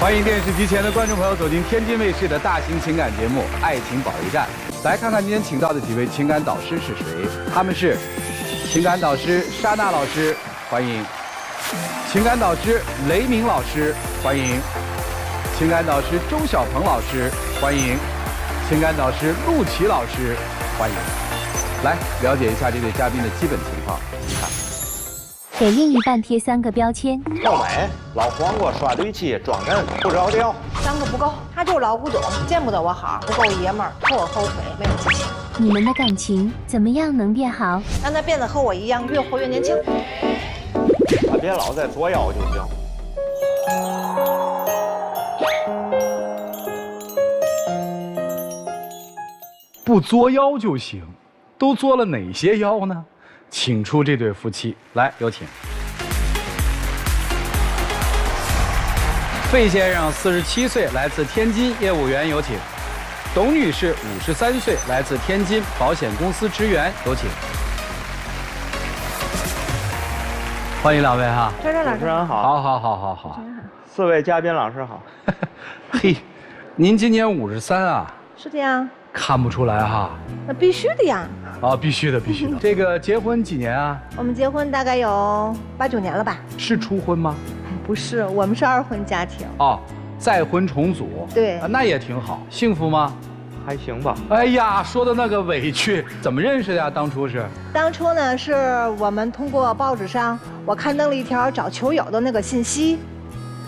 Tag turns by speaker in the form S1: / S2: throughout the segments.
S1: 欢迎电视机前的观众朋友走进天津卫视的大型情感节目《爱情保卫战》，来看看今天请到的几位情感导师是谁？他们是情感导师莎娜老师，欢迎；情感导师雷鸣老师，欢迎；情感导师周小鹏老师，欢迎；情感导师陆琪老师，欢迎。来了解一下这对嘉宾的基本情况。你看。
S2: 给另一半贴3个标签：
S3: 貌美、老黄瓜、耍驴气、装人、不着调。
S4: 3个不够，他就是老古董，见不得我好，不够爷们儿，拖我后腿，没有激情。
S2: 你们的感情怎么样能变好？
S4: 让他变得和我一样，越活越年轻。
S3: 他别老在作妖就行。
S1: 不作妖就行，都作了哪些妖呢？ 请出这对夫妻来，有请。费先生47岁，来自天津，业务员，有请。董女士53岁，来自天津，保险公司职员，有请。欢迎两位哈。
S4: 这老师
S3: 主持人好，
S1: 好。
S3: 4位嘉宾老师好。
S1: 嘿，您今年53啊？
S4: 是的呀。
S1: 看不出来哈。
S4: 那必须的呀。
S1: 啊，必须的。这个结婚几年啊？
S4: 我们结婚大概有8、9年了吧？
S1: 是初婚吗？
S4: 不是，我们是2婚家庭。
S1: 哦，再婚重组。
S4: 对，
S1: 那也挺好，幸福吗？
S3: 还行吧。
S1: 哎呀，说的那个委屈，怎么认识的呀？当初
S4: 呢，是我们通过报纸上，我刊登了一条找球友的那个信息。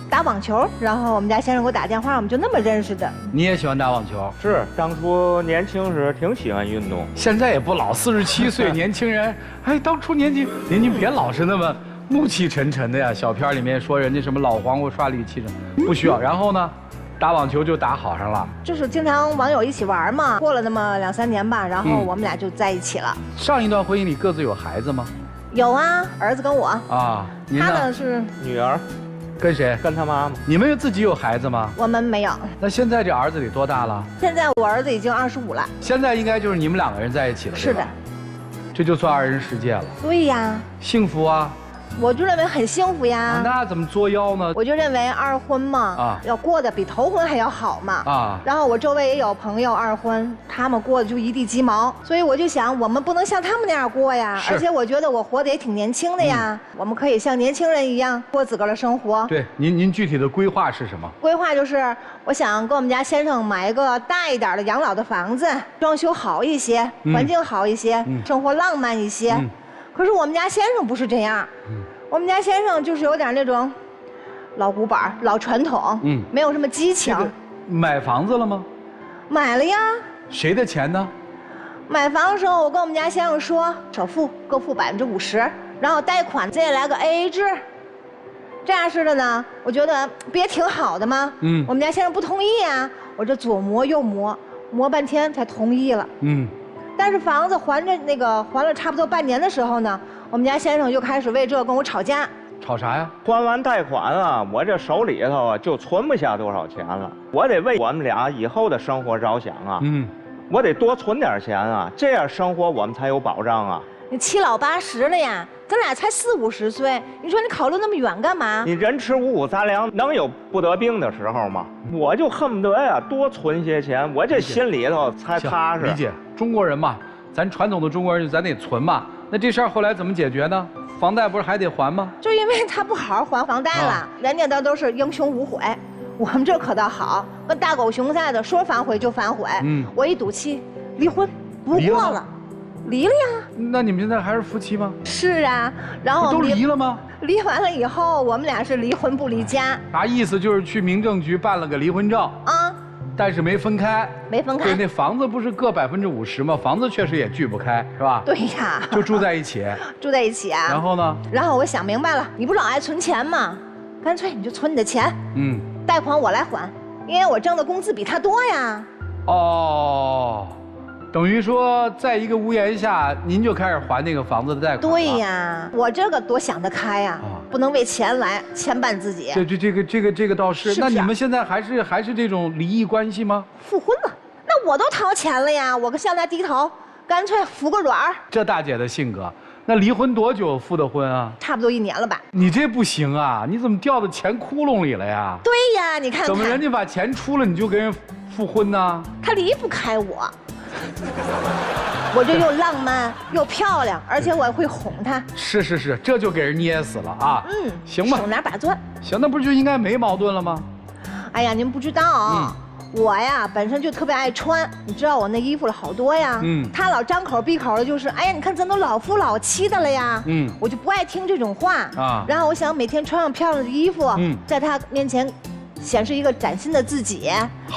S4: 打网球，然后我们家先生给我打电话，我们就那么认识的。
S1: 你也喜欢打网球？
S3: 是，当初年轻时挺喜欢运动，
S1: 现在也不老，47岁年轻人。哎，当初年轻，您别老是那么暮气沉沉的呀。小片里面说人家什么老黄瓜刷驴气的，不需要。然后呢，打网球就打好上了。
S4: 就是经常网友一起玩嘛，过了那么2、3年吧，然后我们俩就在一起了。
S1: 上一段婚姻里各自有孩子吗？
S4: 有啊，儿子跟我。
S1: 啊，
S4: 他呢是
S3: 女儿。
S1: 跟谁？
S3: 跟他妈妈。
S1: 你们自己有孩子吗？
S4: 我们没有。
S1: 那现在这儿子得多大了？
S4: 现在我儿子已经25了。
S1: 现在应该就是你们2个人在一起了。
S4: 是的。
S1: 这就算2人世界了。
S4: 对呀。
S1: 幸福啊。
S4: 我就认为很幸福呀。
S1: 那怎么作妖呢？
S4: 我就认为2婚嘛，要过得比头婚还要好嘛。然后我周围也有朋友2婚，他们过得就一地鸡毛，所以我就想，我们不能像他们那样过呀。而且我觉得我活得也挺年轻的呀。我们可以像年轻人一样过自个儿的生活。
S1: 对，您具体的规划是什么？
S4: 规划就是我想给我们家先生买一个大一点的养老的房子，装修好一些，环境好一些，生活浪漫一些。可是我们家先生不是这样。 我们家先生就是有点那种老古板、老传统，没有什么激情。
S1: 买房子了吗？
S4: 买了呀。
S1: 谁的钱呢？
S4: 买房的时候，我跟我们家先生说，首付各付50%，然后贷款再来个 AA 制。这样式的呢，我觉得不也挺好的吗？我们家先生不同意呀，我这左磨右磨，磨半天才同意了。但是房子还了差不多半年的时候呢。 我们家先生又开始为这跟我吵架，
S1: 吵啥呀？
S3: 还完贷款啊，我这手里头啊就存不下多少钱了。我得为我们俩以后的生活着想啊，我得多存点钱啊，这样生活我们才有保障啊。
S4: 你7老80了呀，咱俩才40、50岁，你说你考虑那么远干嘛？
S3: 你人吃五谷杂粮，能有不得病的时候吗？我就恨不得呀多存些钱，我这心里头才踏实。
S1: 理解，中国人嘛，咱传统的中国人，咱得存嘛。 那这事儿后来怎么解决呢？房贷不是还得还吗？
S4: 就因为他不好好还房贷了，人家那都是英雄无悔，我们这可倒好，跟大狗熊似的，说反悔就反悔。我一赌气，离婚，不过了，离了呀。
S1: 那你们现在还是夫妻吗？
S4: 是啊，然后
S1: 都离了吗？
S4: 离完了以后，我们俩是离婚不离家。
S1: 啥意思？就是去民政局办了个离婚证啊。 但是没分开，
S4: 没分开。
S1: 对，那房子不是各50%吗？房子确实也聚不开，是吧？
S4: 对呀，
S1: 就住在一起。
S4: 住在一起啊。
S1: 然后呢？
S4: 然后我想明白了，你不老爱存钱吗？干脆你就存你的钱，贷款我来还，因为我挣的工资比他多呀。
S1: 哦，等于说在一个屋檐下，您就开始还那个房子的贷款。
S4: 对呀，我这个多想得开呀，不能为钱来牵绊自己。
S1: 这个倒是。那你们现在还是这种离异关系吗？
S4: 复婚了，那我都掏钱了呀，我向他低头，干脆服个软儿。
S1: 这大姐的性格，那离婚多久复的婚啊？
S4: 差不多1年了吧。
S1: 你这不行啊！你怎么掉到钱窟窿里了呀？
S4: 对呀，你看看。
S1: 怎么人家把钱出了，你就跟人复婚呢？
S4: 他离不开我。我这又浪漫又漂亮，而且我还会哄他。
S1: 是，这就给人捏死了啊！行吧，
S4: 手拿把攥。
S1: 行，那不就应该没矛盾了吗？
S4: 哎呀，您不知道啊。我呀，本身就特别爱穿，你知道我那衣服了好多呀。他老张口闭口的，就是哎呀，你看咱都老夫老妻的了呀。我就不爱听这种话啊。然后我想每天穿上漂亮的衣服，在他面前显示一个崭新的自己，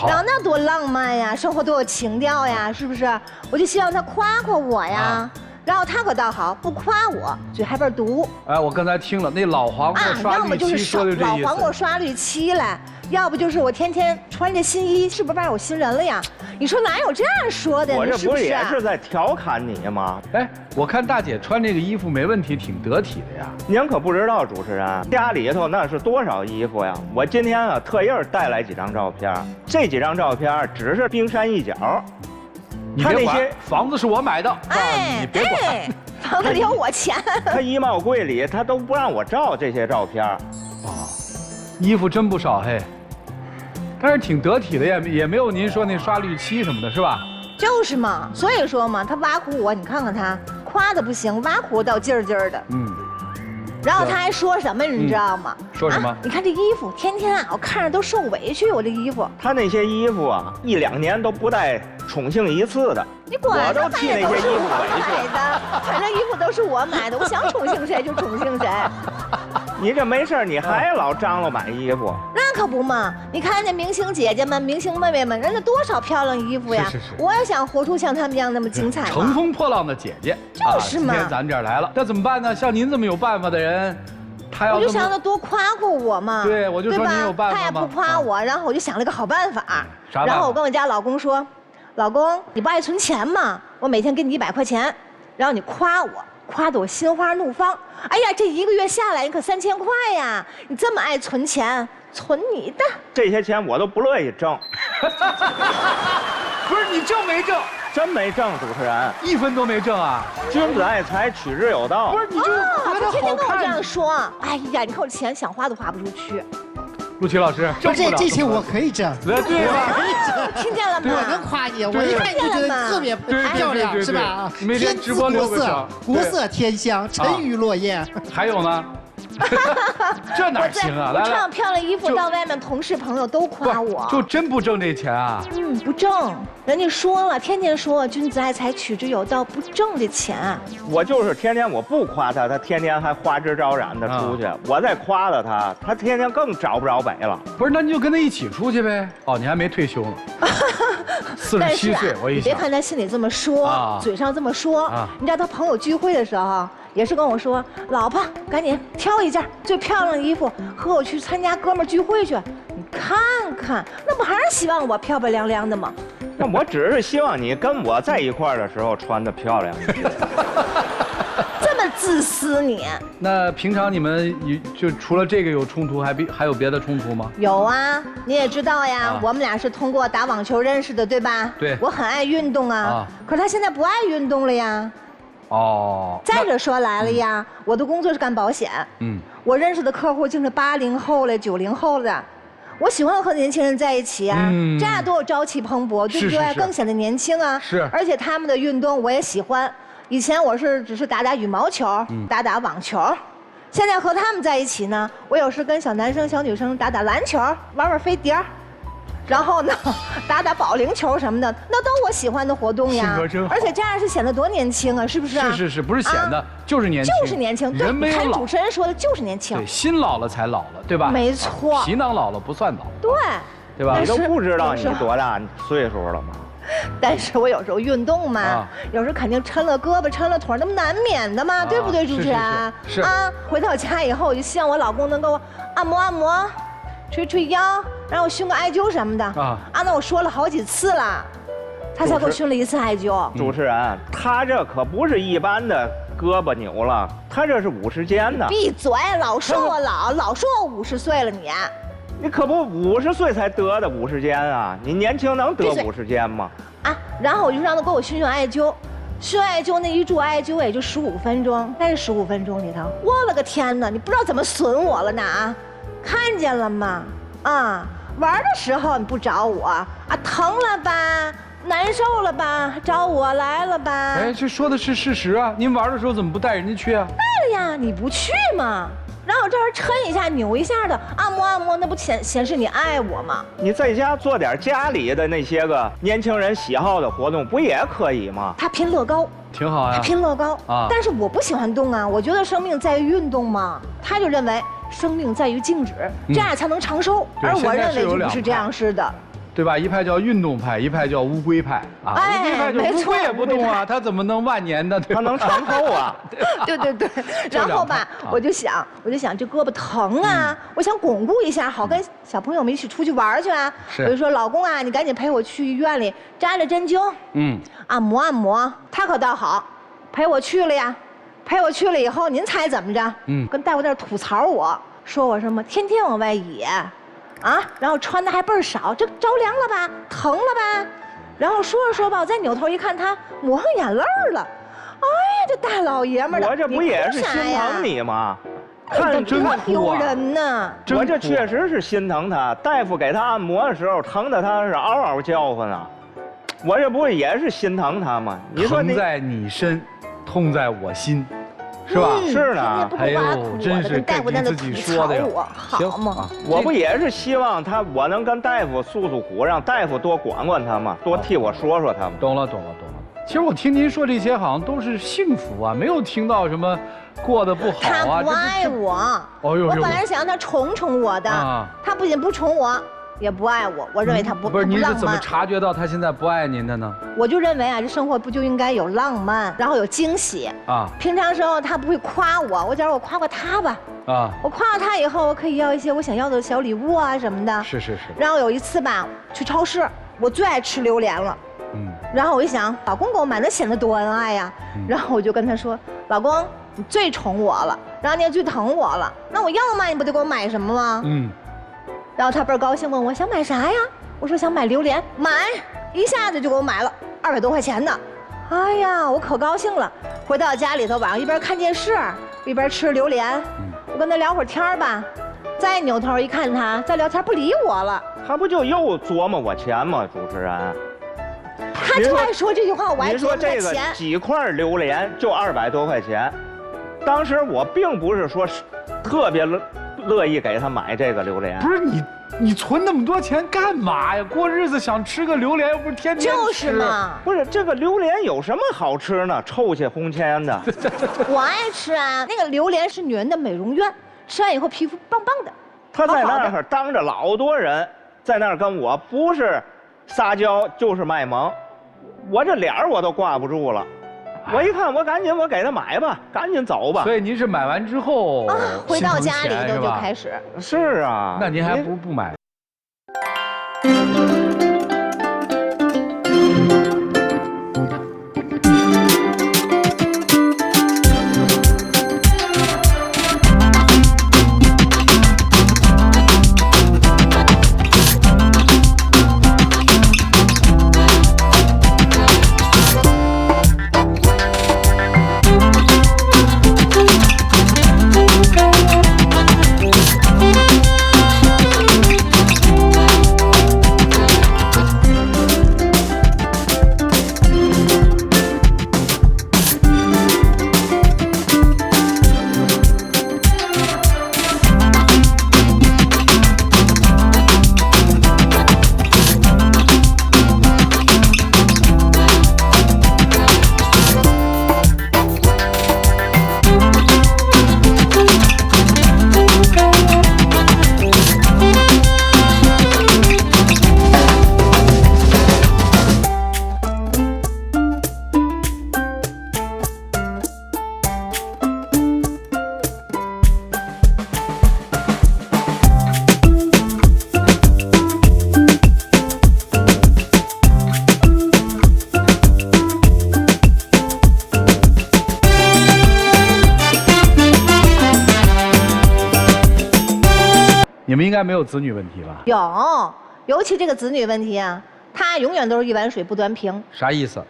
S4: 然后那多浪漫呀，生活多有情调呀，是不是？我就希望他夸夸我呀。然后他可倒好，不夸我，嘴还倍儿毒。哎，
S1: 我刚才听了，那老黄瓜刷绿漆说的这意思。
S4: 老黄瓜刷绿漆了。要不就是我天天穿着新衣，是不是把我新人了呀？你说哪有这样说的？
S3: 我这不是也是在调侃你吗？
S1: 哎，我看大姐穿这个衣服没问题，挺得体的呀。
S3: 您可不知道，主持人家里头那是多少衣服呀？我今天啊特意带来几张照片，这几张照片只是冰山一角。
S1: 你别管，房子是我买的，你别管，
S4: 房子里有我钱。
S3: 他衣帽柜里他都不让我照这些照片。
S1: 衣服真不少嘿，但是挺得体的，也没有您说那刷绿漆什么的，是吧？
S4: 就是嘛，所以说嘛，他挖苦我，你看看他夸的不行，挖苦我倒劲儿劲儿的。然后他还说什么，你知道吗？
S1: 说什么？
S4: 你看这衣服，天天啊，我看着都受委屈。我这衣服，
S3: 他那些衣服啊，1、2年都不带宠幸1次的。
S4: 你管
S3: 我都替那些衣服
S4: 委屈的，反正衣服都是我买的，我想宠幸谁就宠幸谁。
S3: 你这没事你还老张罗买衣服？
S4: 那可不嘛！你看那明星姐姐们、明星妹妹们，人家多少漂亮衣服呀！
S1: 是。
S4: 我也想活出像他们一样那么精彩。
S1: 乘风破浪的姐姐，
S4: 就是嘛。
S1: 今天咱这儿来了，那怎么办呢？像您这么有办法的人，他要
S4: 我就想他多夸夸我嘛。
S1: 对，我就说你有办法。
S4: 他也不夸我，然后我就想了个好办法。
S1: 啥办法？
S4: 然后我跟我家老公说：“老公，你不爱存钱吗？我每天给你100块钱，然后你夸我。”夸得我心花怒放，哎呀，这1个月下来你可3000块呀！你这么爱存钱，存你的。
S3: 这些钱我都不乐意挣。
S1: 不是你挣没挣？
S3: 真没挣，主持人
S1: 1分都没挣啊！
S3: 君子爱财，取之有道。
S1: 不是你就
S4: 他天天跟我这样说，哎呀，你看我钱想花都花不出去。
S1: 陆琪老师，
S5: 这钱我可以挣，
S1: 对吧？
S4: 听见了吗？
S5: 我能夸你，我一看就觉得特别漂亮，是吧？
S1: 天姿国色，
S5: 国色天香，沉鱼落雁。
S1: 还有呢？这哪行啊！
S4: 我穿上漂亮衣服到外面，同事朋友都夸我。
S1: 就真不挣这钱啊？
S4: 不挣。人家说了，天天说君子爱财，取之有道，不挣这钱。
S3: 我就是天天我不夸他，他天天还花枝招展的出去。我再夸了他，他天天更找不着北了。
S1: 不是，那你就跟他一起出去呗。哦，你还没退休呢。47岁，我一想。
S4: 你别看他心里这么说，嘴上这么说，你知道他朋友聚会的时候。也是跟我说，老婆，赶紧挑一件最漂亮的衣服，和我去参加哥们聚会去。你看看，那不还是希望我漂漂亮亮的吗？
S3: 那我只是希望你跟我在一块儿的时候穿得漂亮一些。
S4: 这么自私你？
S1: 那平常你们就除了这个有冲突，还有别的冲突吗？
S4: 有啊，你也知道呀，我们俩是通过打网球认识的，对吧？
S1: 对。
S4: 我很爱运动啊，可是他现在不爱运动了呀。再者说来了呀，我的工作是干保险，我认识的客户竟是80后了、90后的，我喜欢和年轻人在一起啊，这样多有朝气蓬勃，对不对？更显得年轻啊。
S1: 是。
S4: 而且他们的运动我也喜欢，以前我只是打打羽毛球，打打网球，现在和他们在一起呢，我有时跟小男生、小女生打打篮球，玩玩飞碟。然后呢，打打保龄球什么的，那都我喜欢的活动呀。
S1: 性格真好。
S4: 而且这样是显得多年轻啊，是不是啊？
S1: 是，不是显得，就是年轻。
S4: 就是年轻，
S1: 人没有老。
S4: 主持人说的就是年轻。
S1: 对，心老了才老了，对吧？
S4: 没错。
S1: 皮囊老了不算老。对吧？
S3: 你都不知道你多大岁数了吗？
S4: 但是我有时候运动嘛，有时候肯定抻了胳膊抻了腿，那么难免的嘛，对不对，主持人？
S1: 是
S4: 啊，回到家以后，我就希望我老公能给我按摩按摩。捶捶腰，让我熏个艾灸什么的那我说了好几次了，他才给我熏了1次艾灸。
S3: 主持人，他这可不是一般的胳膊扭了，他这是50肩呢。
S4: 闭嘴！老说我老说我50岁了你。
S3: 你可不50岁才得的50肩啊！你年轻能得50肩吗？
S4: 然后我就让他给我熏熏艾灸，学艾灸那一注艾灸也就15分钟，在这15分钟里头，我了个天哪！你不知道怎么损我了呢啊！看见了吗？啊，玩的时候你不找我啊，疼了吧？难受了吧？找我来了吧？
S1: 哎，这说的是事实啊！您玩的时候怎么不带人家去啊？
S4: 带了呀，你不去吗？然后这儿抻一下、扭一下的，按摩按摩，那不显示你爱我吗？
S3: 你在家做点家里的那些个年轻人喜好的活动，不也可以吗？
S4: 他拼乐高，
S1: 挺好呀。
S4: 他拼乐高
S1: 啊，
S4: 但是我不喜欢动啊，我觉得生命在于运动嘛。他就认为生命在于静止，这样才能长寿。而我认为就不是这样式的。
S1: 对吧？一派叫运动派，一派叫乌龟派啊。乌龟派就乌龟也不动啊，它怎么能万年的？
S3: 它能长寿啊？
S4: 对。然后吧，我就想这胳膊疼啊，我想巩固一下，好跟小朋友们一起出去玩去啊。我就说老公啊，你赶紧陪我去医院里扎了针灸，按摩按摩。他可倒好，陪我去了呀。陪我去了以后，您猜怎么着？跟大夫那儿吐槽我说我什么天天往外野。啊，然后穿的还倍儿少，这着凉了吧，疼了吧？然后说着说吧，我再扭头一看，他抹上眼泪了。哎呀，这大老爷们儿，
S3: 我这不也是心疼你吗？
S4: 看多丢人呢！
S3: 我这确实是心疼他。大夫给他按摩的时候，疼得他是嗷嗷叫唤啊。我这不也是心疼他吗？你说
S1: 疼在你身，痛在我心。是吧？
S3: 是呢。
S1: 哎呦，真是跟你自己说的呀。
S4: 好嘛，
S3: 我不也是希望我能跟大夫诉诉苦，让大夫多管管他吗？多替我说说他们。
S1: 懂了。其实我听您说这些，好像都是幸福啊，没有听到什么过得不好啊。
S4: 他不爱我。我本来想让他宠我的，他不仅不宠我。也不爱我，我认为他
S1: 不是。您是怎么察觉到他现在不爱您的呢？
S4: 我就认为啊，这生活不就应该有浪漫，然后有惊喜啊。平常时候他不会夸我，假如我夸夸他吧啊，我夸了他以后，我可以要一些我想要的小礼物啊什么的。
S1: 是。
S4: 然后有一次吧，去超市，我最爱吃榴莲了。然后我一想，老公给我买，那显得多恩爱呀。然后我就跟他说，老公，你最宠我了，然后你也最疼我了，那我要嘛，你不得给我买什么吗？然后他倍儿高兴，问我想买啥呀？我说想买榴莲，买，一下子就给我买了200多块钱呢。哎呀，我可高兴了。回到家里头，晚上一边看电视，一边吃榴莲。我跟他聊会儿天吧，再扭头一看他在聊天，不理我了。
S3: 他不就又琢磨我钱吗？主持人，
S4: 他就爱说这句话，我爱琢磨他钱。
S3: 你说这个几块榴莲就200多块钱，当时我并不是说特别乐意给他买这个榴莲。
S1: 不是你存那么多钱干嘛呀？过日子想吃个榴莲，又不是天天吃。
S4: 就是嘛。
S3: 不是这个榴莲有什么好吃呢？臭气烘钱的。
S4: 我爱吃啊，那个榴莲是女人的美容院，吃完以后皮肤棒棒的。
S3: 他在那儿当着老多人，在那儿跟我不是撒娇就是卖萌，我这脸我都挂不住了。我一看，我赶紧给他买吧，赶紧走吧。
S1: 所以您是买完之后
S4: 回到家里头就开始。
S3: 是啊，
S1: 那您还不如不买。你们应该没有子女问题吧？
S4: 有，尤其这个子女问题啊，它永远都是一碗水不端平。
S1: 啥意思？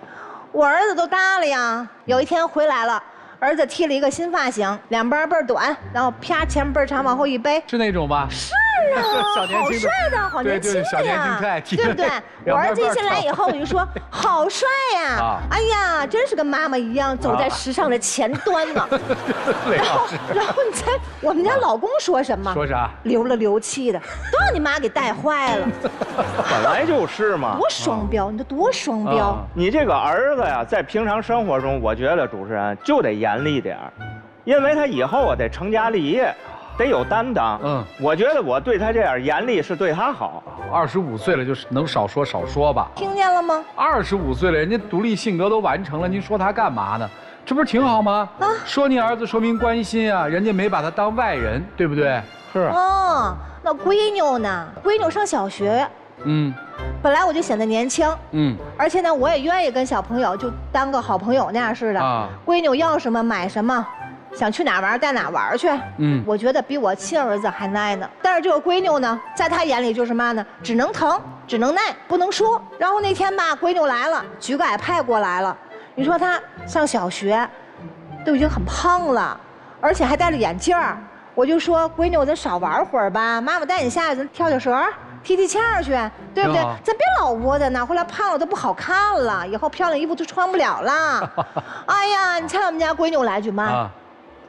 S4: 我儿子都大了呀。有一天回来了，儿子剃了一个新发型，两边倍儿短，然后啪前倍儿长，往后一背，
S1: 是那种吧？
S4: 是啊，
S1: 小年轻的
S4: 好帅的，好年轻的
S1: 对小年轻可爱
S4: 呀，
S1: 剃
S4: 对不对？我儿子一进来以后，我就说好帅呀
S1: 啊！
S4: 哎呀，真是跟妈妈一样，走在时尚的前端呢。
S1: 雷老师
S4: 然后你猜我们家老公说什么？
S1: 说啥？
S4: 流了流气的，都让你妈给带坏了。
S3: 本来就是嘛。
S4: 多双标，你这多双标。
S1: 啊
S3: 你这个儿子呀，在平常生活中，我觉得主持人就得严厉点儿，因为他以后啊得成家立业，得有担当。我觉得我对他这样严厉是对他好。
S1: 25岁了，就是能少说少说吧。
S4: 听见了吗
S1: 25岁了，人家独立性格都完成了，您说他干嘛呢？这不是挺好吗？啊，说你儿子说明关心啊，人家没把他当外人，对不对？
S3: 是。
S4: 哦，那闺女呢？闺女上小学。本来我就显得年轻，而且呢，我也愿意跟小朋友就当个好朋友那样似的。啊，闺女要什么买什么，想去哪玩带哪玩去。我觉得比我亲儿子还耐呢。但是这个闺女呢，在她眼里就是嘛呢，只能疼，只能耐，不能说。然后那天吧，闺女来了，举个矮派过来了。你说她上小学，都已经很胖了，而且还戴着眼镜儿。我就说闺女，咱少玩会儿吧，妈妈带你下去，咱跳跳绳。踢踢毽去，对不对？咱别老窝在那，后来胖了都不好看了，以后漂亮衣服都穿不了了。哎呀，你猜我们家闺女来句嘛？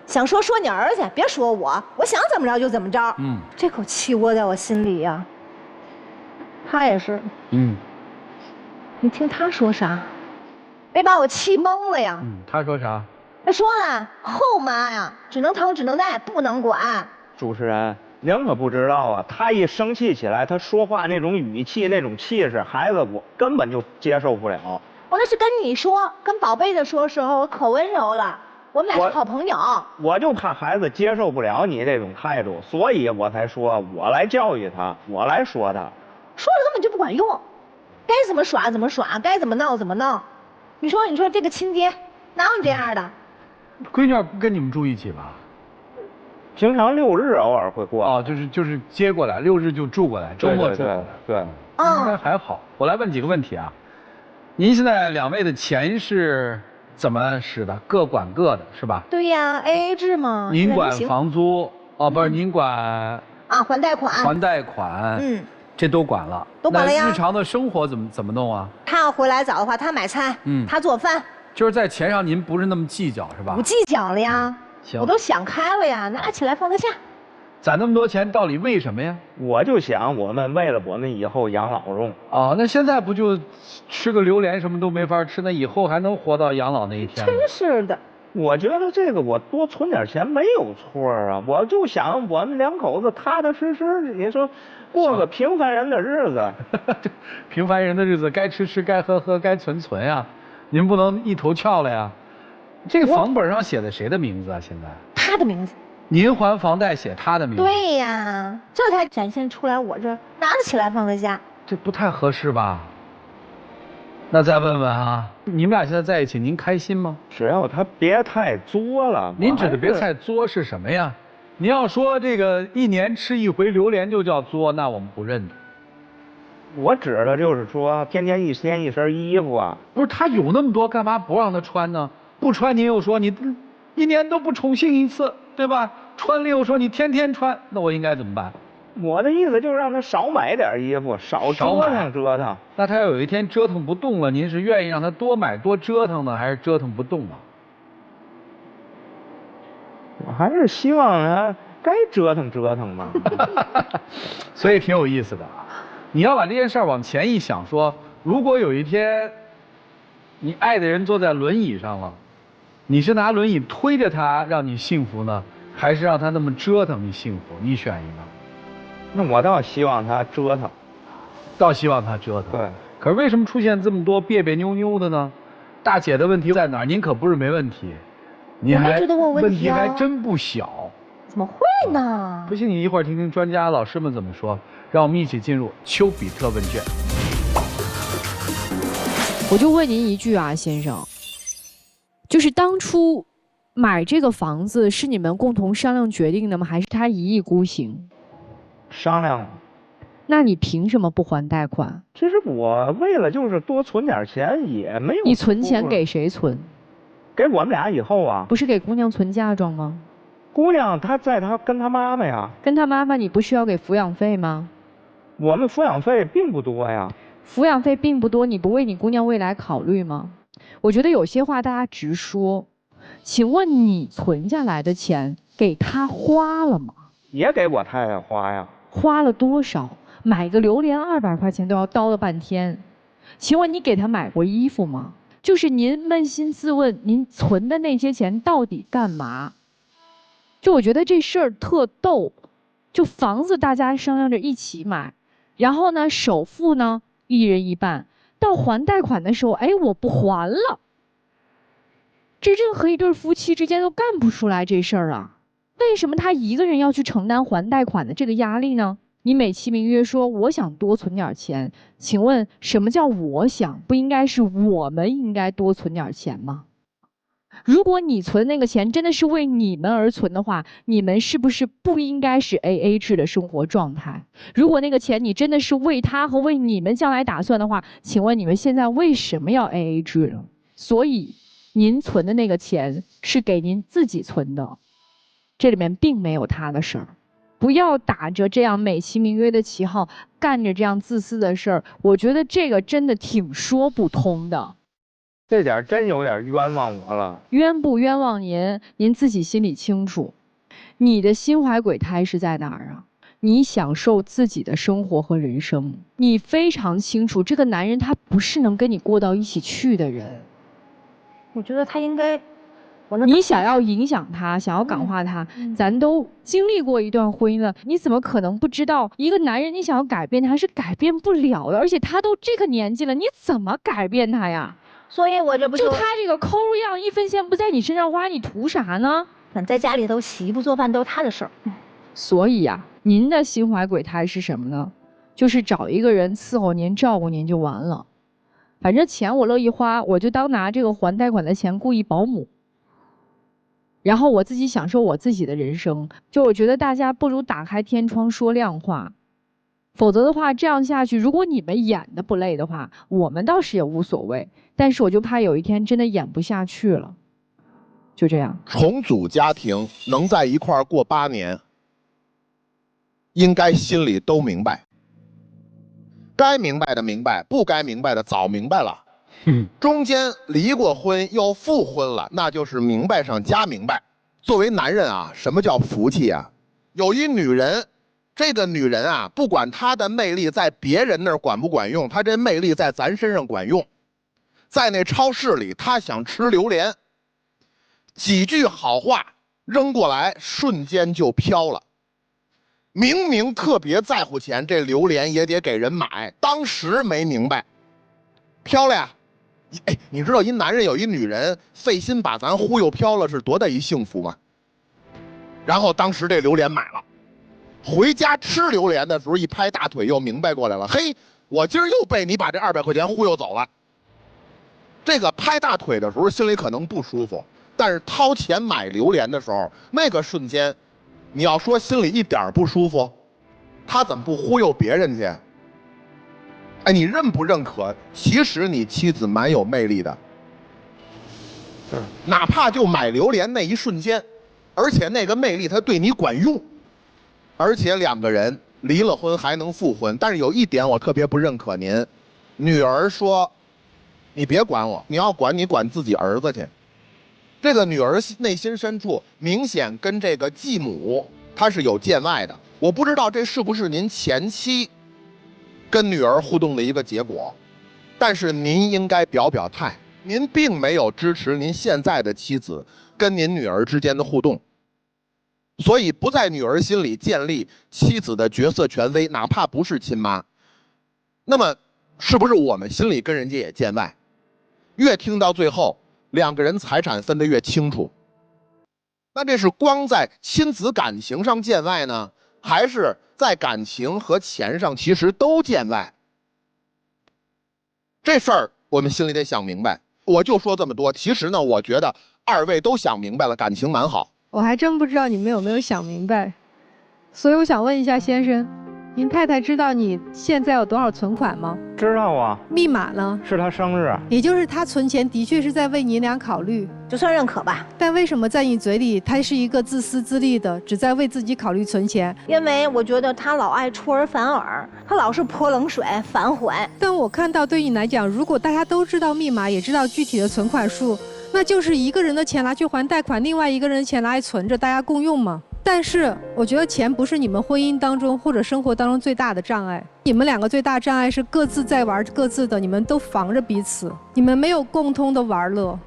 S4: 想说你儿子，别说我，我想怎么着就怎么着。这口气窝在我心里呀。他也是。你听他说啥？没把我气懵了呀。
S1: 他说啥？
S4: 他说了，后妈呀，只能疼只能带，不能管。
S3: 主持人。您可不知道啊，他一生气起来，他说话那种语气、那种气势，孩子我根本就接受不了。
S4: 我那是跟你说，跟宝贝的说时候，我可温柔了。我们俩是好朋友。
S3: 我就怕孩子接受不了你这种态度，所以我才说我来教育他，我来说他。
S4: 说了根本就不管用，该怎么耍怎么耍，该怎么闹怎么闹。你说这个亲爹哪有你这样的？
S1: 闺女不跟你们住一起吧？
S3: 平常6日偶尔会过。
S1: 哦，就是接过来，6日就住过来，周末住。对，应该还好。我来问几个问题啊。您现在2位的钱是怎么使的？各管各的是吧？
S4: 对呀 ，AA 制嘛。
S1: 您管房租哦，不是您管
S4: 还贷款。
S1: 还贷款，这都管了。
S4: 都管了呀。
S1: 那日常的生活怎么弄啊？
S4: 他要回来早的话，他买菜，他做饭。
S1: 就是在钱上您不是那么计较是吧？
S4: 不计较了呀。我都想开了呀，拿起来放得下。
S1: 攒那么多钱到底为什么呀？
S3: 我就想我们为了我们以后养老用。
S1: 哦，那现在不就吃个榴莲什么都没法吃，那以后还能活到养老那一天吗？
S4: 真是的。
S3: 我觉得这个我多存点钱没有错啊，我就想我们2口子踏踏实实，你说过个平凡人的日子。
S1: 平凡人的日子该吃吃，该喝喝，该存存呀。您不能一头翘了呀。这个房本上写的谁的名字啊？现在
S4: 他的名字。
S1: 您还房贷写他的名字？
S4: 对呀，这才展现出来我这拿得起来放得下。
S1: 这不太合适吧？那再问问啊，你们俩现在在一起，您开心吗？
S3: 只要他别太作了。
S1: 您指的别太作是什么呀？您要说这个1年吃1回榴莲就叫作，那我们不认的。
S3: 我指的就是说，天天一身衣服啊。
S1: 不是他有那么多，干嘛不让他穿呢？不穿您又说你1年都不宠幸1次，对吧？穿了又说你天天穿，那我应该怎么办？
S3: 我的意思就是让他少买点衣服，少折腾。
S1: 那他要有一天折腾不动了，您是愿意让他多买多折腾呢，还是折腾不动啊？
S3: 我还是希望他该折腾折腾嘛。
S1: 所以挺有意思的啊。你要把这件事往前一想说，如果有一天你爱的人坐在轮椅上了，你是拿轮椅推着他让你幸福呢，还是让他那么折腾你幸福？你选一个。
S3: 那我倒希望他折腾，
S1: 希望他折腾。
S3: 对。
S1: 可是为什么出现这么多别别扭扭的呢？大姐的问题在哪儿？您可不是没问题，你还问题还真不小。
S4: 怎么会呢？
S1: 不信你一会儿听听专家老师们怎么说。让我们一起进入丘比特问卷。
S6: 我就问您一句啊，先生，就是当初买这个房子是你们共同商量决定的吗？还是他一意孤行？
S3: 商量。
S6: 那你凭什么不还贷款？
S3: 其实我为了就是多存点钱，也没有。
S6: 你存钱给谁存？
S3: 给我们俩以后啊。
S6: 不是给姑娘存嫁妆吗？
S3: 姑娘她跟她妈妈呀。
S6: 跟她妈妈你不需要给抚养费吗？
S3: 我们抚养费并不多呀。
S6: 抚养费并不多，你不为你姑娘未来考虑吗？我觉得有些话大家直说。请问你存下来的钱给她花了吗？也
S3: 给我太太花呀。
S6: 花了多少？买个榴莲200块钱都要叨了半天。请问你给她买过衣服吗？就是您扪心自问，您存的那些钱到底干嘛？就我觉得这事儿特逗。就房子大家商量着一起买，然后呢首付呢1人1半，到还贷款的时候，哎，我不还了。这任何一对夫妻之间都干不出来这事儿啊。为什么他一个人要去承担还贷款的这个压力呢？你美其名曰说我想多存点钱，请问什么叫我想？不应该是我们应该多存点钱吗？如果你存那个钱真的是为你们而存的话，你们是不是不应该是 AA 制的生活状态？如果那个钱你真的是为他和为你们将来打算的话，请问你们现在为什么要 AA 制呢？所以您存的那个钱是给您自己存的，这里面并没有他的事儿。不要打着这样美其名曰的旗号干着这样自私的事儿，我觉得这个真的挺说不通的。
S3: 这点真有点冤枉我了。
S6: 冤不冤枉您，您自己心里清楚。你的心怀鬼胎是在哪儿啊？你享受自己的生活和人生，你非常清楚这个男人他不是能跟你过到一起去的人。
S4: 我觉得他应该，
S6: 你想要影响他，想要感化他，咱都经历过一段婚姻了，你怎么可能不知道一个男人你想要改变他是改变不了的，而且他都这个年纪了，你怎么改变他呀？
S4: 所以我这不
S6: 就他这个抠样，1分钱不在你身上花，你图啥呢？
S4: 在家里头洗衣服做饭都是他的事儿。
S6: 所以呀，您的心怀鬼胎是什么呢？就是找一个人伺候您、照顾您就完了。反正钱我乐意花，我就当拿这个还贷款的钱雇一保姆，然后我自己享受我自己的人生。就我觉得大家不如打开天窗说亮话。否则的话，这样下去，如果你们演的不累的话，我们倒是也无所谓。但是我就怕有一天真的演不下去了。就这样。
S7: 重组家庭能在一块儿过8年，应该心里都明白。该明白的明白，不该明白的早明白了。中间离过婚又复婚了，那就是明白上加明白。作为男人啊，什么叫福气啊？有一女人。这个女人啊，不管她的魅力在别人那儿管不管用，她这魅力在咱身上管用。在那超市里，她想吃榴莲，几句好话扔过来，瞬间就飘了。明明特别在乎钱，这榴莲也得给人买，当时没明白，飘了呀。哎，你知道一男人有一女人费心把咱忽悠飘了是多大一幸福吗？然后当时这榴莲买了。回家吃榴莲的时候，一拍大腿又明白过来了，嘿，我今儿又被你把这200块钱忽悠走了。这个拍大腿的时候心里可能不舒服，但是掏钱买榴莲的时候，那个瞬间，你要说心里一点不舒服，他怎么不忽悠别人去？哎，你认不认可？其实你妻子蛮有魅力的，哪怕就买榴莲那一瞬间，而且那个魅力他对你管用。而且2个人离了婚还能复婚，但是有一点我特别不认可您，女儿说：“你别管我，你要管你管自己儿子去。”这个女儿内心深处明显跟这个继母她是有见外的，我不知道这是不是您前妻跟女儿互动的一个结果，但是您应该表表态，您并没有支持您现在的妻子跟您女儿之间的互动。所以不在女儿心里建立妻子的角色权威，哪怕不是亲妈，那么是不是我们心里跟人家也见外？越听到最后，2个人财产分得越清楚，那这是光在亲子感情上见外呢，还是在感情和钱上其实都见外？这事儿我们心里得想明白。我就说这么多，其实呢，我觉得2位都想明白了，感情蛮好。
S8: 我还真不知道你们有没有想明白，所以我想问一下先生，您太太知道你现在有多少存款吗？
S3: 知道啊。
S8: 密码呢？
S3: 是她生日。
S8: 也就是她存钱的确是在为你俩考虑，
S4: 就算认可吧。
S8: 但为什么在你嘴里，她是一个自私自利的，只在为自己考虑存钱？
S4: 因为我觉得她老爱出尔反尔，她老是泼冷水、反悔。
S8: 但我看到对你来讲，如果大家都知道密码，也知道具体的存款数，那就是一个人的钱拿去还贷款，另外一个人的钱拿来存着，大家共用嘛。但是我觉得钱不是你们婚姻当中或者生活当中最大的障碍，你们两个最大障碍是各自在玩各自的，你们都防着彼此，你们没有共通的玩乐。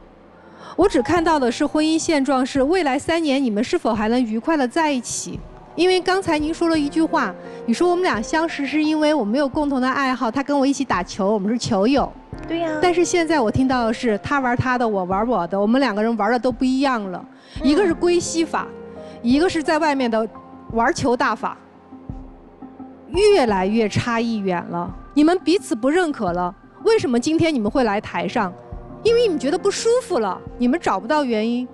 S8: 我只看到的是婚姻现状是未来3年你们是否还能愉快的在一起。因为刚才您说了一句话，你说我们俩相识是因为我们有共同的爱好，他跟我一起打球，我们是球友。
S4: 对呀。
S8: 但是现在我听到的是他玩他的，我玩我的，我们2个人玩的都不一样了，一个是归西法，一个是在外面的玩球大法，越来越差异远了。你们彼此不认可了，为什么今天你们会来台上？因为你们觉得不舒服了，你们找不到原因。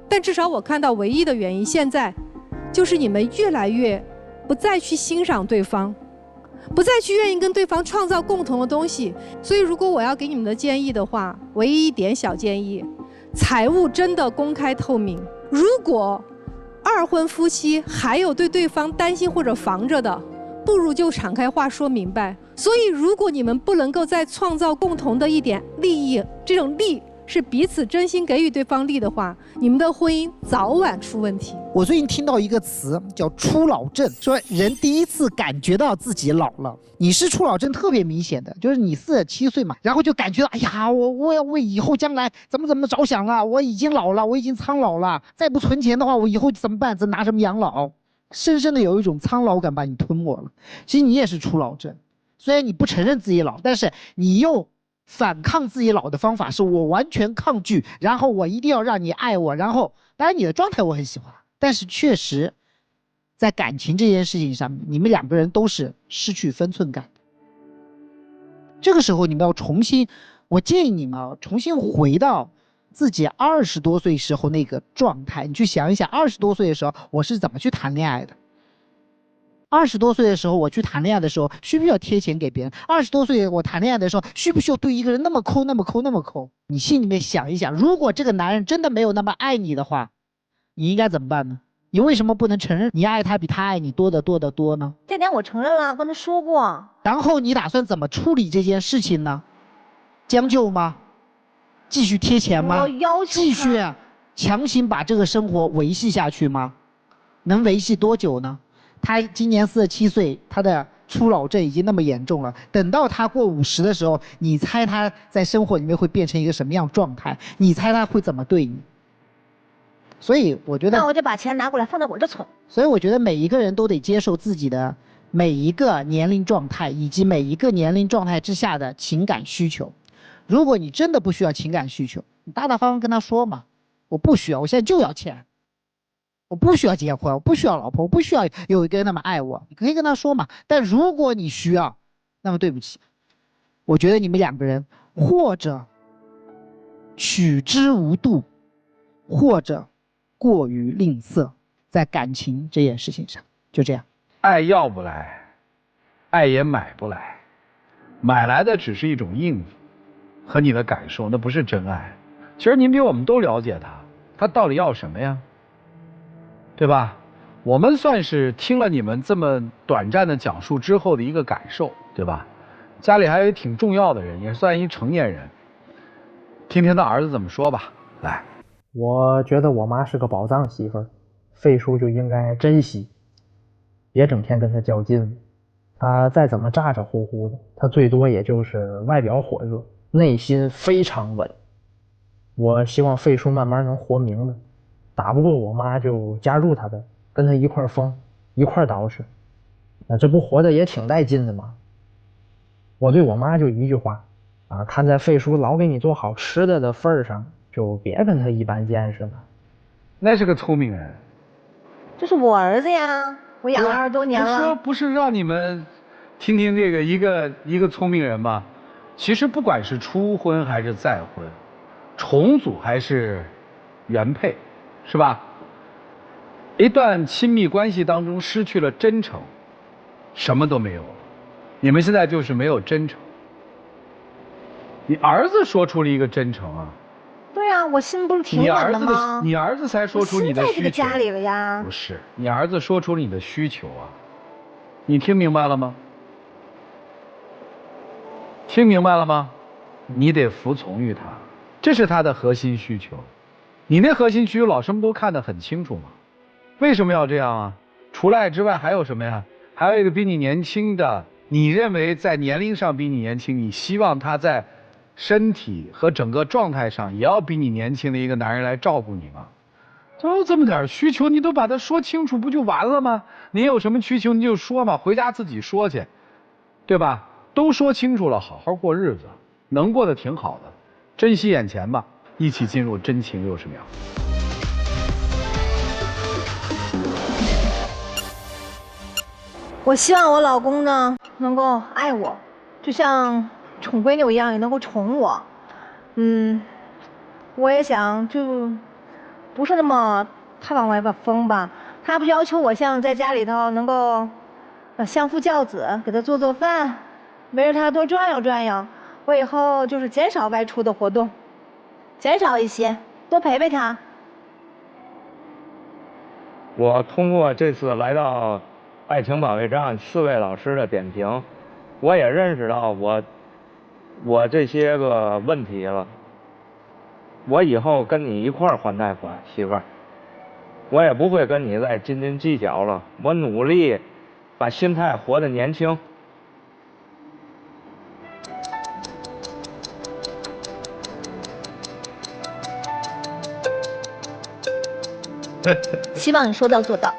S8: 但至少我看到唯一的原因，现在就是你们越来越不再去欣赏对方，不再去愿意跟对方创造共同的东西。所以如果我要给你们的建议的话，唯一一点小建议，财务真的公开透明。如果2婚夫妻还有对对方担心或者防着的，不如就敞开话说明白。所以如果你们不能够再创造共同的一点利益，这种利是彼此真心给予对方利的话，你们的婚姻早晚出问题。
S5: 我最近听到一个词叫初老症，说人第一次感觉到自己老了。你是初老症特别明显的，就是你47岁嘛，然后就感觉到哎呀，我要为以后将来怎么着想了，我已经老了，我已经苍老了，再不存钱的话，我以后怎么办？拿什么养老？深深的有一种苍老感把你吞没了。其实你也是初老症，虽然你不承认自己老，但是你又反抗自己老的方法是我完全抗拒，然后我一定要让你爱我，然后当然你的状态我很喜欢，但是确实在感情这件事情上面，你们2个人都是失去分寸感的。这个时候你们要重新，我建议你们啊，重新回到自己20多岁时候那个状态，你去想一想20多岁的时候我是怎么去谈恋爱的。20多岁的时候我去谈恋爱的时候，需不需要贴钱给别人？20多岁我谈恋爱的时候，需不需要对一个人那么抠？你心里面想一想，如果这个男人真的没有那么爱你的话，你应该怎么办呢？你为什么不能承认你爱他比他爱你多呢？
S4: 这点我承认了，跟他说过。
S5: 然后你打算怎么处理这件事情呢？将就吗？继续贴钱吗？继续强行把这个生活维系下去吗？能维系多久呢？他今年47岁，他的初老症已经那么严重了，等到他过50的时候，你猜他在生活里面会变成一个什么样状态？你猜他会怎么对你？所以我觉得，
S4: 那我就把钱拿过来放在我这存。
S5: 所以我觉得每一个人都得接受自己的每一个年龄状态，以及每一个年龄状态之下的情感需求。如果你真的不需要情感需求，你大大方方跟他说嘛，我不需要，我现在就要钱，我不需要结婚，我不需要老婆，我不需要有一个人那么爱我，你可以跟他说嘛。但如果你需要，那么对不起，我觉得你们2个人或者取之无度，或者过于吝啬，在感情这件事情上，就这样。
S1: 爱要不来，爱也买不来，买来的只是一种应付和你的感受，那不是真爱。其实您比我们都了解他到底要什么呀？对吧？我们算是听了你们这么短暂的讲述之后的一个感受，对吧？家里还有挺重要的人，也算一成年人，听听他儿子怎么说吧。来，
S9: 我觉得我妈是个宝藏媳妇儿，费叔就应该珍惜，别整天跟她较劲。她再怎么咋咋呼呼的，她最多也就是外表火热，内心非常稳。我希望费叔慢慢能活明白，打不过我妈就加入她呗，跟她一块疯，一块捯饬，那这不活得也挺带劲的吗？我对我妈就一句话啊，看在费叔老给你做好吃的份上，就别跟他一般见识了。
S1: 那是个聪明人。
S4: 这是我儿子呀，我养了20多年了。
S1: 说不是让你们听听这个一个聪明人吗？其实不管是初婚还是再婚，重组还是原配，是吧？一段亲密关系当中失去了真诚，什么都没有了。你们现在就是没有真诚。你儿子说出了一个真诚啊。
S4: 对啊，我心不是挺稳的吗？
S1: 你儿子才说出你的需求。
S4: 我心在这个家里了呀。
S1: 不是，你儿子说出了你的需求啊，你听明白了吗？听明白了吗？你得服从于他，这是他的核心需求。你那核心需求老师们都看得很清楚嘛。为什么要这样啊？除了爱之外还有什么呀？还有一个比你年轻的，你认为在年龄上比你年轻，你希望他在身体和整个状态上也要比你年轻的一个男人来照顾你吗？都这么点需求，你都把它说清楚不就完了吗？你有什么需求你就说嘛，回家自己说去，对吧？都说清楚了，好好过日子，能过得挺好的，珍惜眼前吧，一起进入真情60秒。
S4: 我希望我老公呢能够爱我，就像宠闺女一样，也能够宠我。我也想就不是那么太往外边疯吧。他不要求我像在家里头能够相夫教子，给他做做饭，围着他多转悠转悠。我以后就是减少外出的活动，减少一些，多陪陪他。
S3: 我通过这次来到爱情保卫战4位老师的点评，我也认识到我这些个问题了。我以后跟你一块儿还贷款，媳妇儿，我也不会跟你再斤斤计较了。我努力把心态活得年轻。
S4: 希望你说到做到。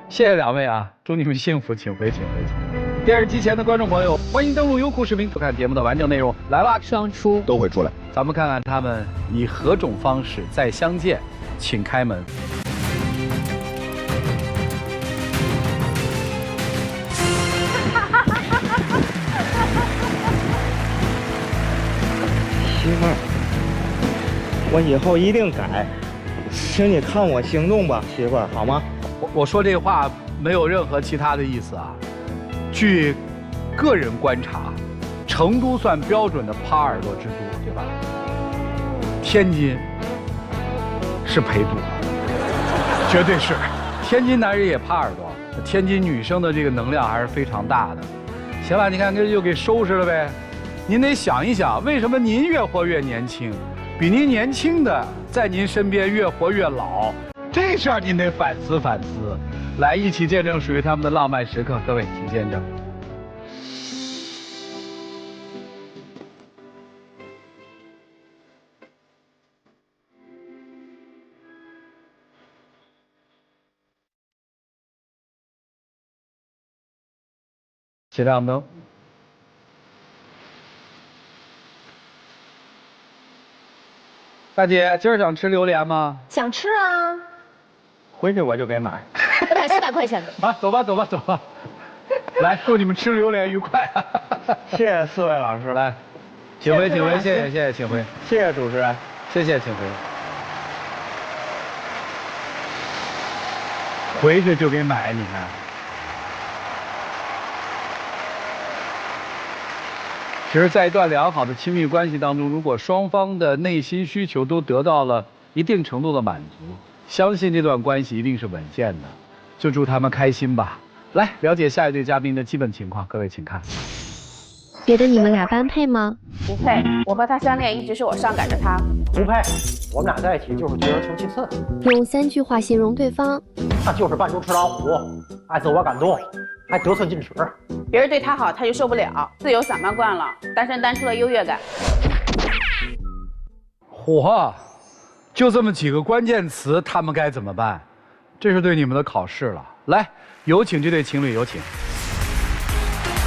S1: 谢谢两位啊，祝你们幸福，请回，请回，请回。电视机前的观众朋友，欢迎登录优酷视频收看节目的完整内容。来吧，
S6: 双出
S7: 都会出来。
S1: 咱们看看他们以何种方式再相见，请开门。
S3: 媳妇儿，我以后一定改，请你看我行动吧，媳妇儿，好吗？
S1: 我说这话没有任何其他的意思啊。据个人观察，成都算标准的耙耳朵之都，对吧？天津是陪都，绝对是。天津男人也耙耳朵，天津女生的这个能量还是非常大的。行了，你看这就给收拾了呗。您得想一想，为什么您越活越年轻，比您年轻的在您身边越活越老？这事儿您得反思反思。来，一起见证属于他们的浪漫时刻，各位请见证。起亮灯。大姐，今儿想吃榴莲吗？
S4: 想吃啊。
S3: 回去我就给买。
S4: 我买400块钱的。
S1: 啊，走吧，走吧，走吧。来，祝你们吃榴莲愉快。
S3: 谢谢4位老师，
S1: 来，请回，请回，谢谢，谢谢，请回，
S3: 谢谢主持人，
S1: 谢谢，请回。回去就给买，你看。其实，在一段良好的亲密关系当中，如果双方的内心需求都得到了一定程度的满足，相信这段关系一定是稳健的。就祝他们开心吧。来，了解下一对嘉宾的基本情况，各位请看。
S10: 觉得你们俩般配吗？
S11: 不配，我和他相恋一直是我上赶着他。
S12: 不配，我们俩在一起就是退而求其次。
S10: 用3句话形容对方，
S12: 那就是扮猪吃老虎，爱自我感动，还得寸进尺。
S11: 别人对他好他就受不了，自由散漫惯了，单身单出了优越感。
S1: 嚯，就这么几个关键词，他们该怎么办？这是对你们的考试了。来，有请这对情侣，有请。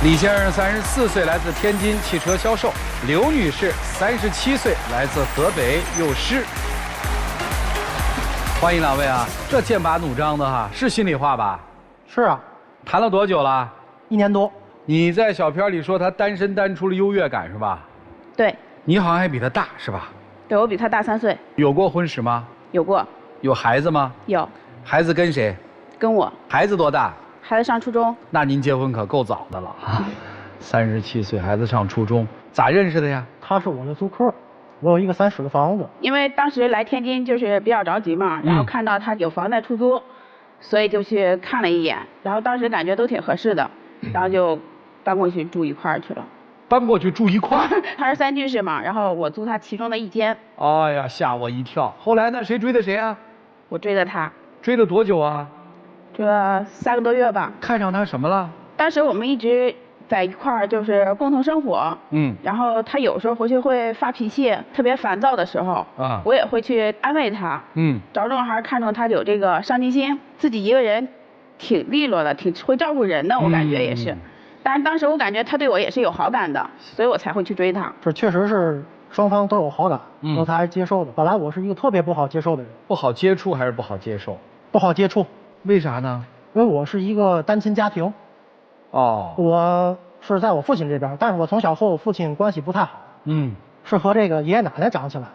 S1: 李先生34岁，来自天津汽车销售；刘女士37岁，来自河北幼师。欢迎两位啊！这剑拔弩张的哈，是心里话吧？
S12: 是啊。
S1: 谈了多久了
S12: ？1年多。
S1: 你在小片里说他单身单出了优越感是吧？
S11: 对。
S1: 你好像还比他大是吧？
S11: 对，我比他大3岁。
S1: 有过婚史吗？
S11: 有过。
S1: 有孩子吗？
S11: 有。
S1: 孩子跟谁？
S11: 跟我。
S1: 孩子多大
S11: 孩子上初中。
S1: 那您结婚可够早的了啊，37岁孩子上初中，咋认识的呀？
S12: 他是我的租客，我有一个3室的房子。
S11: 因为当时来天津就是比较着急嘛，然后看到他有房在出租，所以就去看了一眼，然后当时感觉都挺合适的，然后就搬过去住一块儿去了。
S1: 搬过去住一块儿？
S11: 他是3居室嘛，然后我租他其中的1间。
S1: 哎呀，吓我一跳！后来呢？谁追的谁啊？
S11: 我追的他。
S1: 追了多久啊？
S11: 追了3个多月吧。
S1: 看上他什么了？
S11: 当时我们一直在一块儿，就是共同生活。然后他有时候回去会发脾气，特别烦躁的时候，我也会去安慰他。着重还是看中他有这个上进心，自己一个人挺利落的，挺会照顾人的，我感觉也是。但是当时我感觉他对我也是有好感的，所以我才会去追他。
S12: 是，确实是双方都有好感，我才接受的。本来我是一个特别不好接受的人。
S1: 不好接触还是不好接受？
S12: 不好接触。
S1: 为啥呢？
S12: 因为我是一个单亲家庭。我是在我父亲这边，但是我从小和我父亲关系不太好。是和这个爷爷奶奶长起来。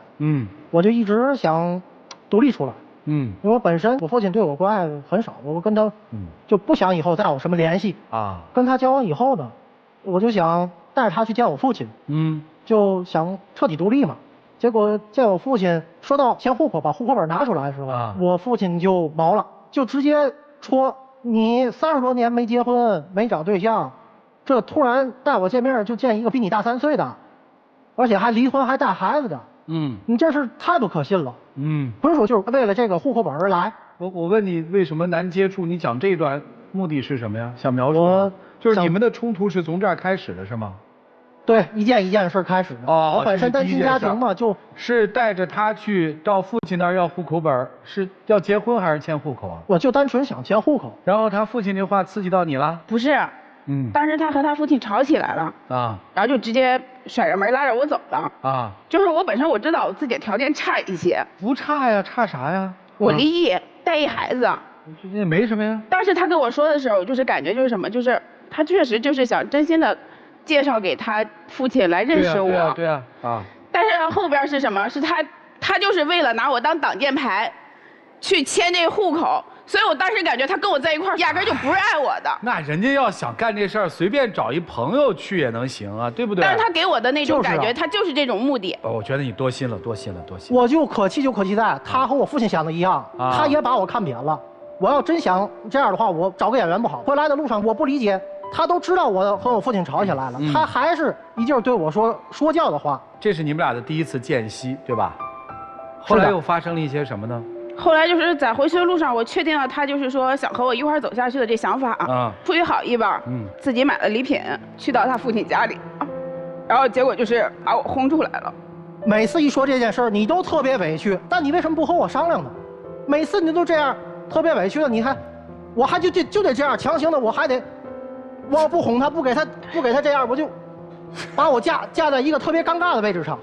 S12: 我就一直想独立出来。因为我本身我父亲对我关爱很少，我跟他就不想以后再有什么联系啊。跟他交往以后呢，我就想带着他去见我父亲，就想彻底独立嘛。结果见我父亲说到迁户口，把户口本拿出来的时候，我父亲就毛了，就直接说你30多年没结婚没找对象，这突然带我见面就见一个比你大3岁的，而且还离婚还带孩子的。你这是太不可信了。不是说就是为了这个户口本而来。
S1: 我问你为什么难接触？你讲这一段目的是什么呀？想描述？就是你们的冲突是从这儿开始的，是吗？
S12: 对，一件事开始的。我本身单亲家庭嘛，
S1: 就是带着他去到父亲那儿要户口本，是要结婚还是迁户口啊？
S12: 我就单纯想迁户口。
S1: 然后他父亲这话刺激到你了？
S11: 不是。当时他和他父亲吵起来了然后就直接甩着门拉着我走了就是我本身我知道我自己的条件差一些。
S1: 不差呀，差啥呀？
S11: 我离异带一孩子。
S1: 这没什么呀。
S11: 当时他跟我说的时候，就是感觉就是什么，就是他确实就是想真心的介绍给他父亲来认识我。
S1: 对啊。
S11: 但是后边是什么？是他就是为了拿我当挡箭牌，去迁这户口。所以我当时感觉他跟我在一块儿，压根就不是爱我的。
S1: 那人家要想干这事儿，随便找一朋友去也能行啊，对不对？
S11: 但是他给我的那种感觉，他就是这种目的。
S1: 我觉得你多心了。
S12: 我就可气在，他和我父亲想的一样，他也把我看扁了。我要真想这样的话，我找个演员不好。回来的路上我不理解，他都知道我和我父亲吵起来了，他还是一劲儿对我说教的话。
S1: 这是你们俩的第一次间隙，对吧？后来又发生了一些什么呢？
S11: 后来就是在回去的路上，我确定了他就是说想和我一块儿走下去的这想法出于好意吧，自己买了礼品去到他父亲家里，然后结果就是把我轰出来了。
S12: 每次一说这件事儿，你都特别委屈，但你为什么不和我商量呢？每次你都这样特别委屈了，我还就得这样强行的，我要不哄他，不给他这样，我就把我架在一个特别尴尬的位置上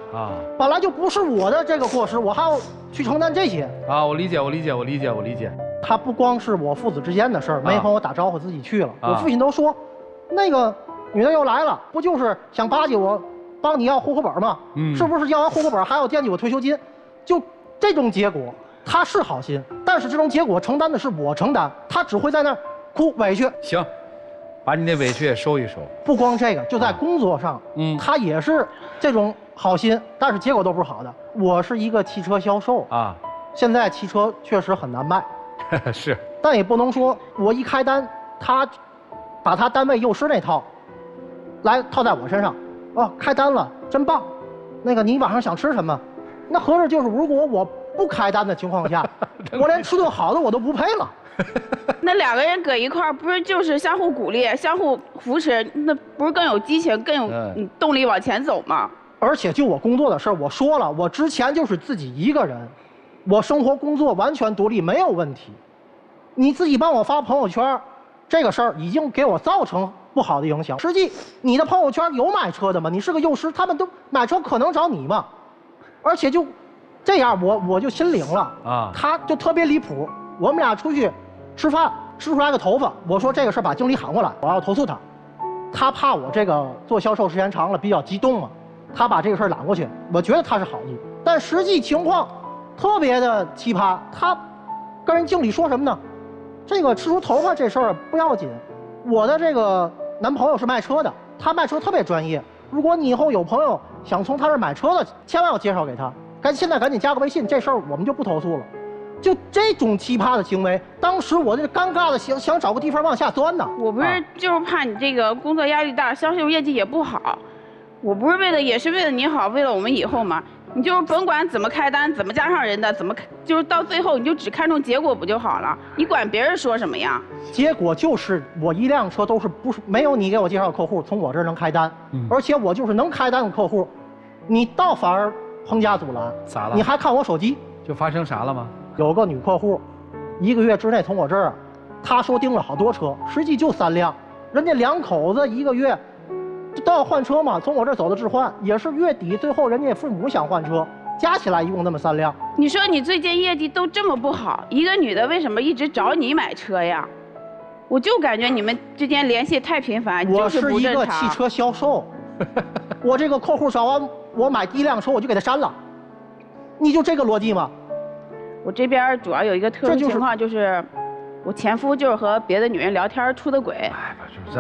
S12: 本来就不是我的这个过失，我还要去承担这些
S1: 我理解。
S12: 他不光是我父子之间的事儿，没和我打招呼自己去了。我父亲都说，那个女的又来了，不就是想巴结我，帮你要户口本吗？是不是要完户口本还要惦记我退休金？就这种结果，他是好心，但是这种结果承担的是我承担，他只会在那儿哭委屈。
S1: 行。把你那委屈也收一收。
S12: 不光这个，就在工作上，他也是这种好心，但是结果都不是好的。我是一个汽车销售现在汽车确实很难卖，
S1: 是，
S12: 但也不能说我一开单，他把他单位幼师那套来套在我身上。开单了，真棒。那个你晚上想吃什么？那合着就是如果我不开单的情况下，我连吃顿好的我都不配了。
S11: 那2个人搁一块儿，不是就是相互鼓励、相互扶持，那不是更有激情、更有动力往前走吗？
S12: 而且就我工作的事儿，我说了，我之前就是自己一个人，我生活工作完全独立，没有问题。你自己帮我发朋友圈，这个事儿已经给我造成不好的影响。实际你的朋友圈有买车的吗？你是个幼师，他们都买车可能找你吗？而且就这样，我就心领了他就特别离谱。我们俩出去吃饭，吃出来个头发，我说这个事儿把经理喊过来，我要投诉他。他怕我这个做销售时间长了比较激动嘛，他把这个事儿揽过去。我觉得他是好意，但实际情况特别的奇葩。他跟人经理说什么呢？这个吃出头发这事儿不要紧，我的这个男朋友是卖车的，他卖车特别专业。如果你以后有朋友想从他这儿买车的，千万要介绍给他。现在赶紧加个微信，这事儿我们就不投诉了。就这种奇葩的行为，当时我这尴尬的想找个地方往下钻呢。
S11: 我不是就是怕你这个工作压力大，销售业绩也不好。我不是为了，也是为了你好，为了我们以后嘛。你就是甭管怎么开单，怎么加上人的，怎么就是到最后你就只看重结果不就好了？你管别人说什么呀？
S12: 结果就是我一辆车都是不是没有你给我介绍的客户从我这儿能开单，而且我就是能开单的客户，你倒反而横加阻拦。
S1: 咋了？
S12: 你还看我手机？
S1: 就发生啥了吗？
S12: 有个女客户，1个月之内从我这儿，她说订了好多车，实际就3辆，人家2口子1个月。都要换车嘛，从我这儿走的置换，也是月底最后人家父母想换车，加起来一共那么3辆。
S11: 你说你最近业绩都这么不好，一个女的为什么一直找你买车呀？我就感觉你们之间联系太频繁，
S12: 我
S11: 就是不
S12: 一个
S11: 正常。
S12: 汽车销售，我这个客户找完我买第1辆车我就给他删了，你就这个逻辑吗？
S11: 我这边主要有一个特殊情况就是。我前夫就是和别的女人聊天出的轨，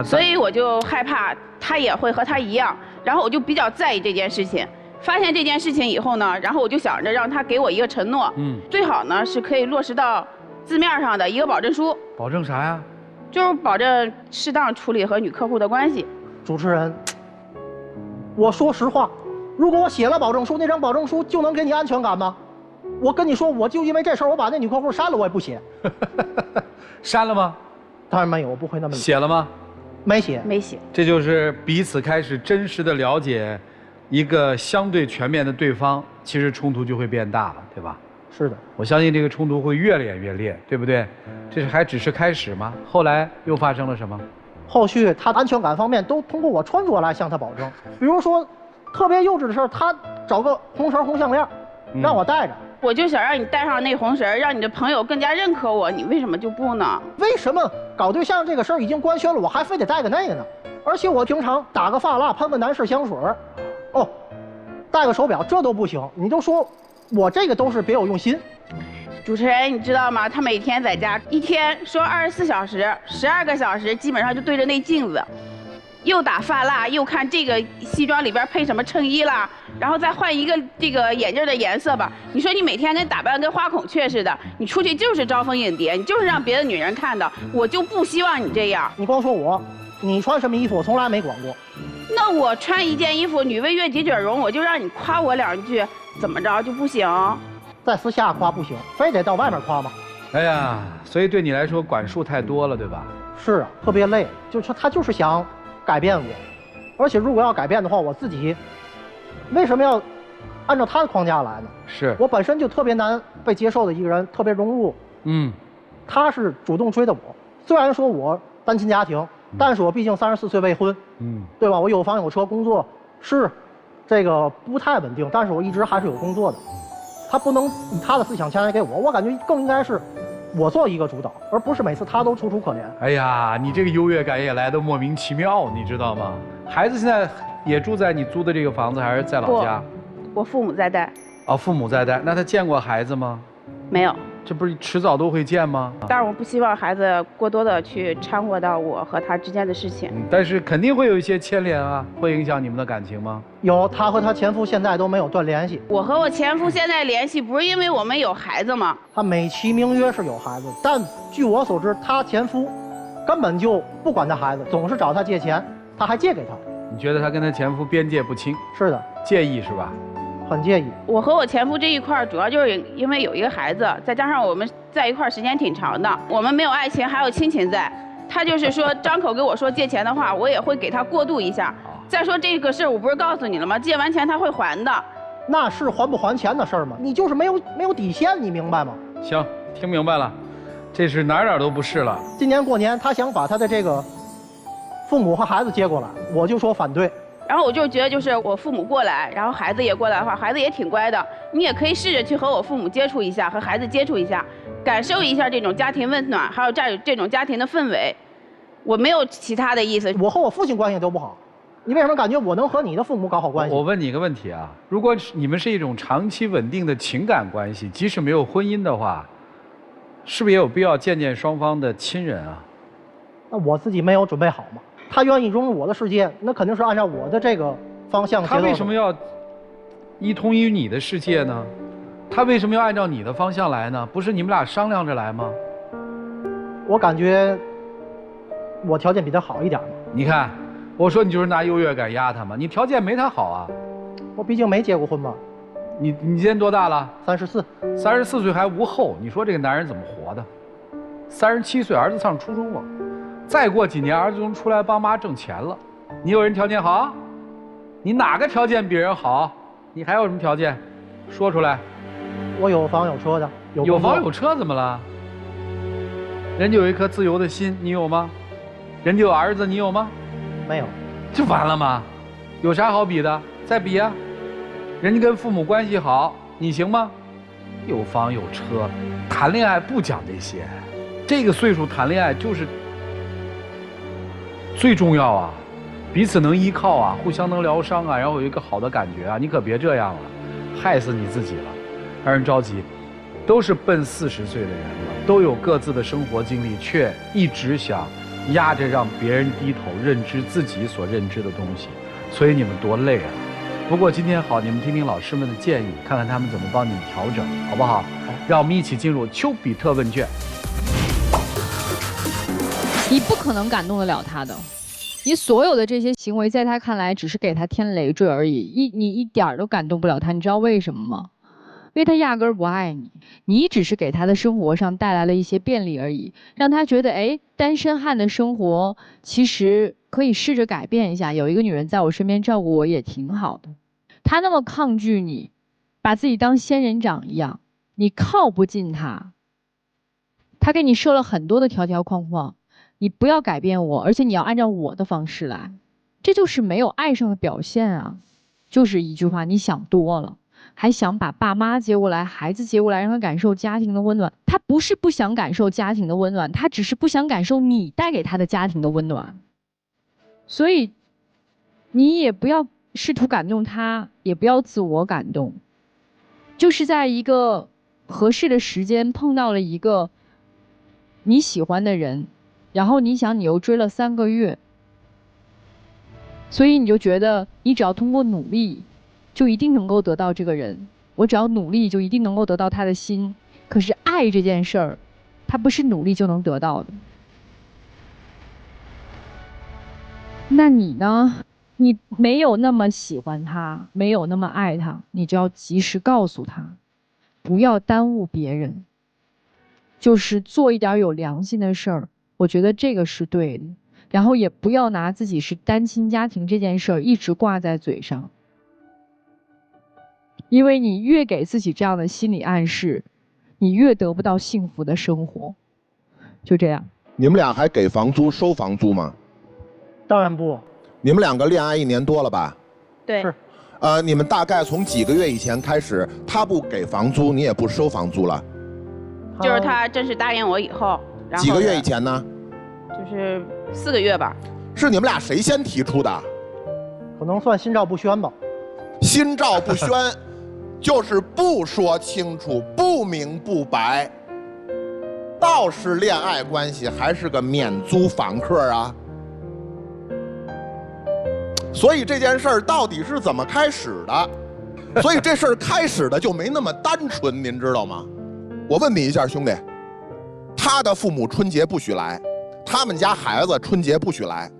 S11: 所以我就害怕他也会和他一样，然后我就比较在意这件事情。发现这件事情以后呢，然后我就想着让他给我一个承诺，最好呢是可以落实到字面上的一个保证书。
S1: 保证啥呀？
S11: 就是保证适当处理和女客户的关系。
S12: 主持人，我说实话，如果我写了保证书，那张保证书就能给你安全感吗？我跟你说，我就因为这事儿，我把那女客户删了，我也不写。
S1: 删了吗？
S12: 当然没有，我不会那么
S1: 写了吗？
S12: 没写，
S11: 没写。
S1: 这就是彼此开始真实的了解一个相对全面的对方，其实冲突就会变大了，对吧？
S12: 是的，
S1: 我相信这个冲突会越演越烈，对不对？这是还只是开始吗？后来又发生了什么？
S12: 后续他安全感方面都通过我穿着来向他保证，比如说特别幼稚的事儿，他找个红绳红项链，让我戴着。
S11: 我就想让你戴上那红绳，让你的朋友更加认可我，你为什么就不呢？
S12: 为什么搞对象这个事儿已经官宣了，我还非得戴个那个呢？而且我平常打个发蜡，喷个男士香水，哦，戴个手表，这都不行。你就说我这个都是别有用心。
S11: 主持人，你知道吗？他每天在家一天说24小时，12个小时基本上就对着那镜子。又打发蜡，又看这个西装里边配什么衬衣啦，然后再换一个这个眼镜的颜色吧。你说你每天跟打扮跟花孔雀似的，你出去就是招蜂引蝶，你就是让别的女人看到。我就不希望你这样。
S12: 你光说我，你穿什么衣服我从来没管过。
S11: 那我穿一件衣服，女为悦己者容，我就让你夸我2句，怎么着就不行？
S12: 在私下夸不行，非得到外面夸吗？
S1: 哎呀，所以对你来说管束太多了，对吧？
S12: 是啊，特别累。就是他就是想改变我，而且如果要改变的话，我自己为什么要按照他的框架来呢？
S1: 是
S12: 我本身就特别难被接受的一个人，特别融入。他是主动追的我，虽然说我单亲家庭，但是我毕竟34岁未婚，对吧？我有房有车，工作是这个不太稳定，但是我一直还是有工作的。他不能以他的思想强加给我，我感觉更应该是我做一个主导，而不是每次他都楚楚可怜。
S1: 哎呀，你这个优越感也来得莫名其妙，你知道吗？孩子现在也住在你租的这个房子，还是在老家？
S11: 我父母在带。
S1: 哦，父母在带，那他见过孩子吗？
S11: 没有。
S1: 这不是迟早都会见吗？
S11: 但是我不希望孩子过多的去掺和到我和他之间的事情。
S1: 但是肯定会有一些牵连啊，会影响你们的感情吗？
S12: 有，他和他前夫现在都没有断联系。
S11: 我和我前夫现在联系，不是因为我们有孩子吗？
S12: 他美其名曰是有孩子，但据我所知，他前夫根本就不管他孩子，总是找他借钱，他还借给他。
S1: 你觉得他跟他前夫边界不清？
S12: 是的，
S1: 介意是吧？
S12: 很介意。
S11: 我和我前夫这一块主要就是因为有一个孩子，再加上我们在一块时间挺长的，我们没有爱情，还有亲情在。他就是说张口跟我说借钱的话，我也会给他过渡一下。再说这个事儿，我不是告诉你了吗？借完钱他会还的。
S12: 那是还不还钱的事儿吗？你就是没有底线，你明白吗？
S1: 行，听明白了，这是哪儿都不是了。
S12: 今年过年，他想把他的这个父母和孩子接过来，我就说反对。
S11: 然后我就觉得，就是我父母过来，然后孩子也过来的话，孩子也挺乖的。你也可以试着去和我父母接触一下，和孩子接触一下，感受一下这种家庭温暖，还有这种家庭的氛围。我没有其他的意思。
S12: 我和我父亲关系都不好，你为什么感觉我能和你的父母搞好关系？
S1: 我问你一个问题啊，如果你们是一种长期稳定的情感关系，即使没有婚姻的话，是不是也有必要见见双方的亲人啊？
S12: 那我自己没有准备好嘛？他愿意融入我的世界，那肯定是按照我的这个方向。
S1: 他为什么要一通于你的世界呢？他为什么要按照你的方向来呢？不是你们俩商量着来吗？
S12: 我感觉我条件比他好一点嘛。
S1: 你看，我说你就是拿优越感压他嘛，你条件没他好啊。
S12: 我毕竟没结过婚嘛。
S1: 你今年多大了
S12: ？34。34
S1: 岁还无后，你说这个男人怎么活的？37岁儿子上初中了，再过几年儿子就能出来帮妈挣钱了。你有人条件好？你哪个条件比人好？你还有什么条件？说出来。
S12: 我有房有车的。
S1: 有房有车怎么了？人家有一颗自由的心，你有吗？人家有儿子，你有吗？
S12: 没有。
S1: 就完了吗？有啥好比的？再比啊！人家跟父母关系好，你行吗？有房有车，谈恋爱不讲这些，这个岁数谈恋爱就是最重要啊，彼此能依靠啊，互相能疗伤啊，然后有一个好的感觉啊，你可别这样了，害死你自己了，让人着急。都是奔40岁的人了，都有各自的生活经历，却一直想压着让别人低头，认知自己所认知的东西，所以你们多累啊！不过今天好，你们听听老师们的建议，看看他们怎么帮你调整，好不好？让我们一起进入丘比特问卷。
S6: 你不可能感动得了他的，你所有的这些行为在他看来只是给他添累赘而已，你一点都感动不了他，你知道为什么吗？因为他压根儿不爱你，你只是给他的生活上带来了一些便利而已，让他觉得哎，单身汉的生活其实可以试着改变一下，有一个女人在我身边照顾我也挺好的。他那么抗拒你，把自己当仙人掌一样，你靠不近他，他给你设了很多的条条框框，你不要改变我，而且你要按照我的方式来，这就是没有爱上的表现啊！就是一句话，你想多了。还想把爸妈接过来，孩子接过来，让他感受家庭的温暖。他不是不想感受家庭的温暖，他只是不想感受你带给他的家庭的温暖。所以，你也不要试图感动他，也不要自我感动，就是在一个合适的时间碰到了一个你喜欢的人，然后你想你又追了3个月，所以你就觉得你只要通过努力。就一定能够得到这个人，我只要努力就一定能够得到他的心。可是爱这件事儿，它不是努力就能得到的。那你呢？你没有那么喜欢他，没有那么爱他，你就要及时告诉他，不要耽误别人，就是做一点有良心的事儿。我觉得这个是对的。然后也不要拿自己是单亲家庭这件事儿一直挂在嘴上。因为你越给自己这样的心理暗示，你越得不到幸福的生活。就这样。
S7: 你们俩还给房租收房租吗？
S12: 当然不。
S7: 你们两个恋爱1年多了吧？
S11: 对。是。
S7: 你们大概从几个月以前开始，他不给房租，你也不收房租了？
S11: 就是他正式答应我以后。然后
S7: 几个月以前呢？
S11: 就是4个月吧。
S7: 是你们俩谁先提出的？
S12: 可能算心照不宣吧。
S7: 心照不宣。就是不说清楚，不明不白，倒是恋爱关系，还是个免租房客啊。所以这件事儿到底是怎么开始的？所以这事儿开始的就没那么单纯，您知道吗？我问你一下，兄弟，他的父母春节不许来，他们家孩子春节不许来，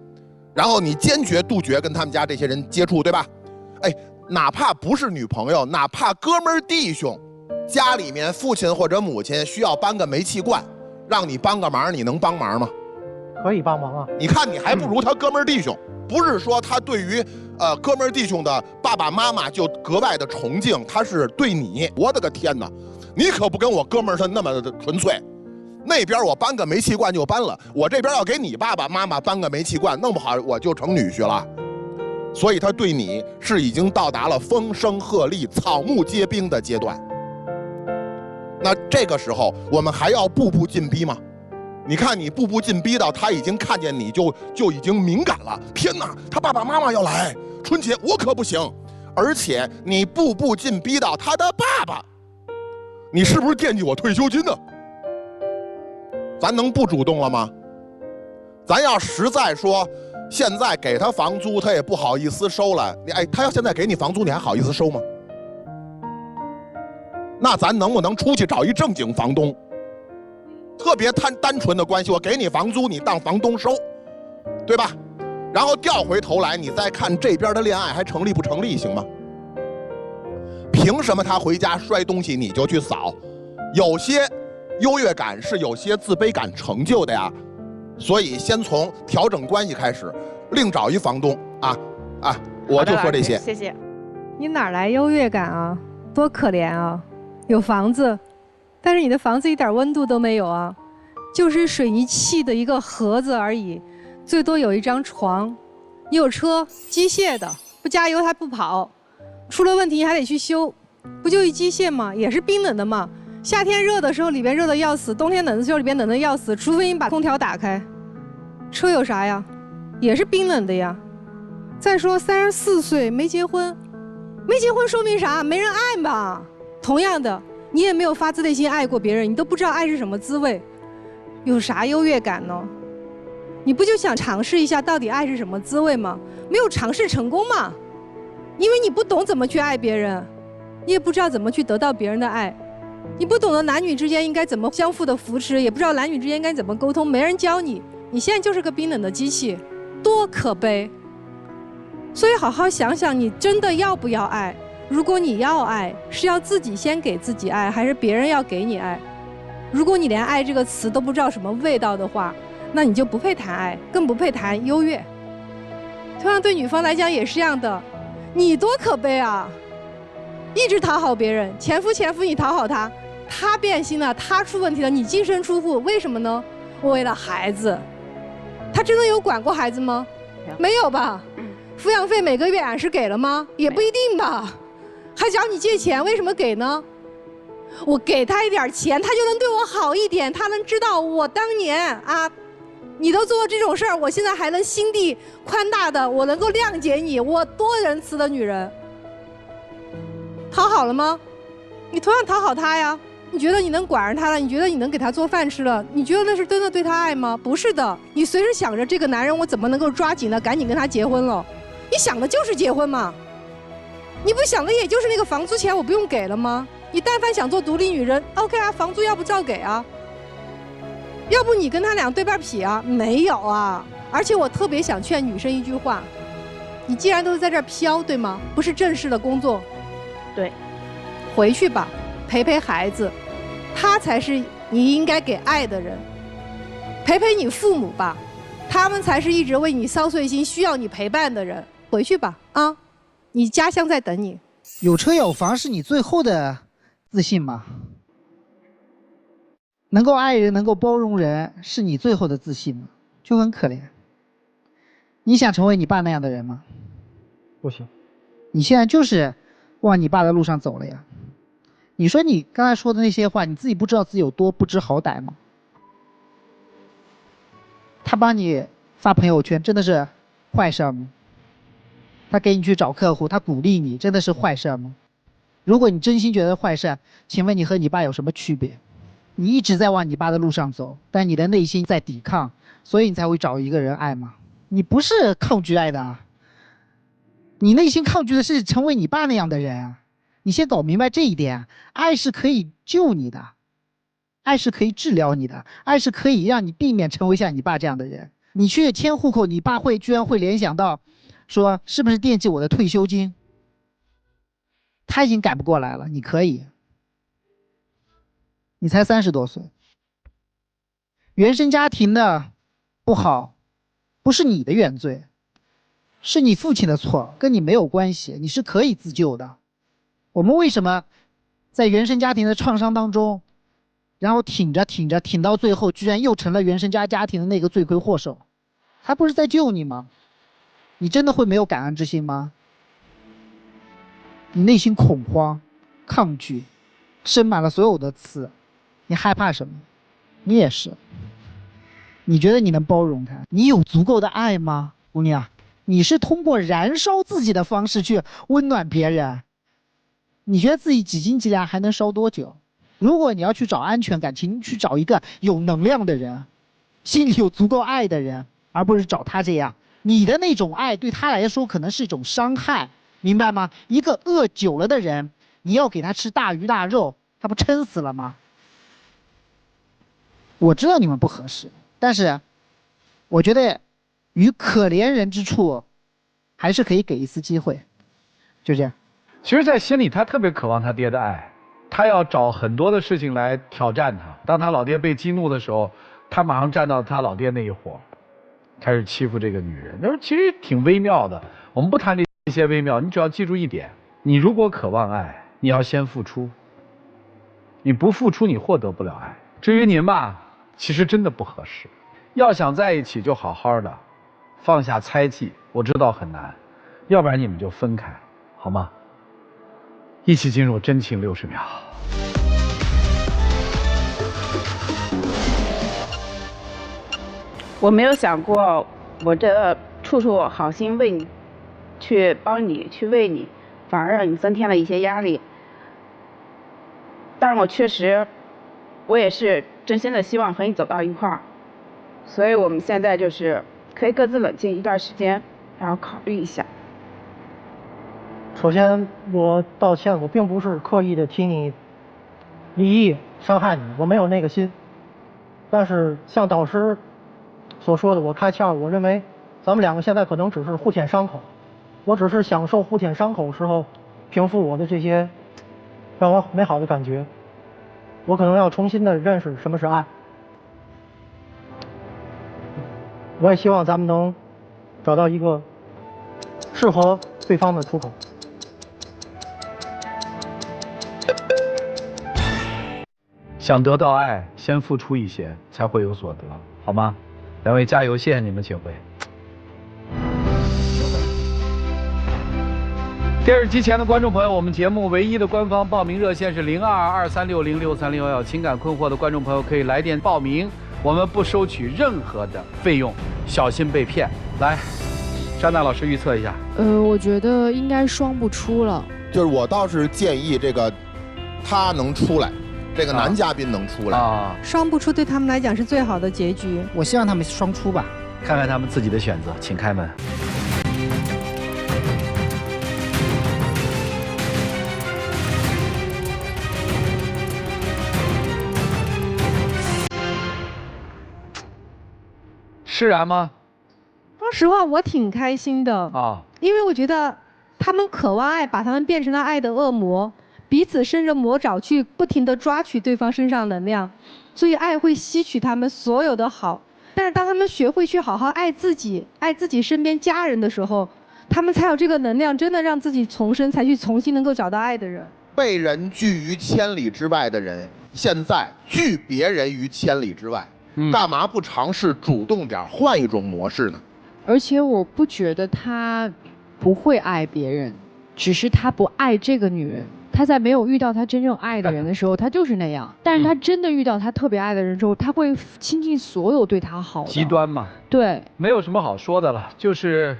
S7: 然后你坚决杜绝跟他们家这些人接触，对吧？哎。哪怕不是女朋友，哪怕哥们儿弟兄，家里面父亲或者母亲需要搬个煤气罐，让你帮个忙，你能帮忙吗？
S12: 可以帮忙啊！
S7: 你看你还不如他哥们儿弟兄，不是说他对于哥们儿弟兄的爸爸妈妈就格外的崇敬，他是对你，我的个天哪，你可不跟我哥们儿他那么的纯粹。那边我搬个煤气罐就搬了，我这边要给你爸爸妈妈搬个煤气罐，弄不好我就成女婿了。所以他对你是已经到达了风声鹤唳、草木皆兵的阶段。那这个时候我们还要步步进逼吗？你看你步步进逼到他已经看见你就已经敏感了。天哪，他爸爸妈妈要来春节，我可不行。而且你步步进逼到他的爸爸，你是不是惦记我退休金呢？咱能不主动了吗？咱要实在说，现在给他房租，他也不好意思收了。他要现在给你房租，你还好意思收吗？那咱能不能出去找一正经房东？特别单纯的关系，我给你房租，你当房东收，对吧？然后调回头来，你再看这边的恋爱还成立不成立，行吗？凭什么他回家摔东西你就去扫？有些优越感是有些自卑感成就的呀。所以先从调整关系开始，另找一房东啊！我就说这些。
S11: 谢谢。
S8: 你哪来优越感啊？多可怜啊！有房子，但是你的房子一点温度都没有啊，就是水泥砌的一个盒子而已，最多有一张床。你有车，机械的，不加油它不跑，出了问题你还得去修，不就一机械吗？也是冰冷的嘛。夏天热的时候里边热的要死，冬天冷的时候里边冷的要死，除非你把空调打开。车有啥呀？也是冰冷的呀。再说34岁没结婚，没结婚说明啥？没人爱嘛。同样的，你也没有发自内心爱过别人，你都不知道爱是什么滋味，有啥优越感呢？你不就想尝试一下到底爱是什么滋味吗？没有尝试成功嘛，因为你不懂怎么去爱别人，你也不知道怎么去得到别人的爱。你不懂得男女之间应该怎么相互的扶持，也不知道男女之间应该怎么沟通，没人教你，你现在就是个冰冷的机器，多可悲。所以好好想想，你真的要不要爱？如果你要爱，是要自己先给自己爱，还是别人要给你爱？如果你连爱这个词都不知道什么味道的话，那你就不配谈爱，更不配谈优越。同样对女方来讲也是一样的，你多可悲啊！一直讨好别人，前夫你讨好他，他变心了，他出问题了，你净身出户，为什么呢？为了孩子。他真的有管过孩子吗？没有吧？抚养费每个月按时给了吗？也不一定吧。还找你借钱，为什么给呢？我给他一点钱，他就能对我好一点，他能知道我当年啊，你都做这种事儿，我现在还能心地宽大的，我能够谅解你，我多仁慈的女人。讨好了吗？你同样讨好他呀。你觉得你能管着他了，你觉得你能给他做饭吃了，你觉得那是真的对他爱吗？不是的，你随时想着这个男人我怎么能够抓紧的赶紧跟他结婚了，你想的就是结婚嘛。你不想的也就是那个房租钱我不用给了吗？你但凡想做独立女人 OK 啊，房租要不照给啊，要不你跟他俩对半劈啊？没有啊。而且我特别想劝女生一句话，你既然都是在这儿飘，对吗？不是正式的工作，
S11: 对，
S8: 回去吧，陪陪孩子，他才是你应该给爱的人。陪陪你父母吧，他们才是一直为你操碎心需要你陪伴的人。回去吧啊，你家乡在等你。
S5: 有车有房是你最后的自信吗？能够爱人，能够包容人，是你最后的自信吗？就很可怜。你想成为你爸那样的人吗？
S9: 不行。
S5: 你现在就是往你爸的路上走了呀。你说你刚才说的那些话，你自己不知道自己有多不知好歹吗？他帮你发朋友圈，真的是坏事吗？他给你去找客户，他鼓励你，真的是坏事吗？如果你真心觉得坏事，请问你和你爸有什么区别？你一直在往你爸的路上走，但你的内心在抵抗，所以你才会找一个人爱吗？你不是抗拒爱的啊，你内心抗拒的是成为你爸那样的人啊。你先搞明白这一点啊，爱是可以救你的，爱是可以治疗你的，爱是可以让你避免成为像你爸这样的人。你去迁户口，你爸居然会联想到说是不是惦记我的退休金？他已经改不过来了，你可以。你才30多岁，原生家庭的不好不是你的原罪，是你父亲的错，跟你没有关系，你是可以自救的。我们为什么在原生家庭的创伤当中，然后挺着挺到最后，居然又成了原生家庭的那个罪魁祸首？他不是在救你吗？你真的会没有感恩之心吗？你内心恐慌、抗拒，生满了所有的刺，你害怕什么？你也是。你觉得你能包容他？你有足够的爱吗，姑娘？你是通过燃烧自己的方式去温暖别人，你觉得自己几斤几两还能烧多久？如果你要去找安全感，请你去找一个有能量的人，心里有足够爱的人，而不是找他这样。你的那种爱对他来说可能是一种伤害，明白吗？一个饿久了的人，你要给他吃大鱼大肉，他不撑死了吗？我知道你们不合适，但是我觉得于可怜人之处还是可以给一次机会，就这样。
S1: 其实在心里他特别渴望他爹的爱，他要找很多的事情来挑战他。当他老爹被激怒的时候，他马上站到他老爹那一伙，开始欺负这个女人。就是其实挺微妙的，我们不谈这些微妙，你只要记住一点，你如果渴望爱，你要先付出，你不付出你获得不了爱。至于您吧，其实真的不合适，要想在一起就好好的放下猜忌，我知道很难，要不然你们就分开好吗？一起进入真情60秒。
S11: 我没有想过，我这处处好心为你，去帮你，去为你，反而让你增添了一些压力。但是我确实，我也是真心的希望和你走到一块儿，所以我们现在就是可以各自冷静一段时间，然后考虑一下。
S12: 首先，我道歉，我并不是刻意的替你离异伤害你，我没有那个心。但是像导师所说的，我开窍，我认为咱们两个现在可能只是互舔伤口，我只是享受互舔伤口时候平复我的这些让我美好的感觉。我可能要重新的认识什么是爱。我也希望咱们能找到一个适合对方的出口。
S1: 想得到爱，先付出一些，才会有所得，好吗？两位加油，谢谢你们，请回。电视机前的观众朋友，我们节目唯一的官方报名热线是0223606361，情感困惑的观众朋友可以来电报名，我们不收取任何的费用，小心被骗。来，珊娜老师预测一下。
S6: 我觉得应该双不出了。
S7: 就是我倒是建议这个他能出来。这个男嘉宾能出来啊，
S8: 双不出对他们来讲是最好的结局。
S5: 我希望他们双出吧，
S1: 看看他们自己的选择，请开门。释然吗？
S8: 说实话，我挺开心的啊，因为我觉得他们渴望爱，把他们变成了爱的恶魔。彼此伸着魔爪去不停地抓取对方身上能量，所以爱会吸取他们所有的好。但是当他们学会去好好爱自己，爱自己身边家人的时候，他们才有这个能量，真的让自己重生，才去重新能够找到爱的人。
S7: 被人拒于千里之外的人，现在拒别人于千里之外，干嘛不尝试主动点，换一种模式呢？
S6: 而且我不觉得他不会爱别人，只是他不爱这个女人。他在没有遇到他真正爱的人的时候，他就是那样。但是他真的遇到他特别爱的人之后，他会倾尽所有对他好的。
S1: 极端嘛，
S6: 对，
S1: 没有什么好说的了，就是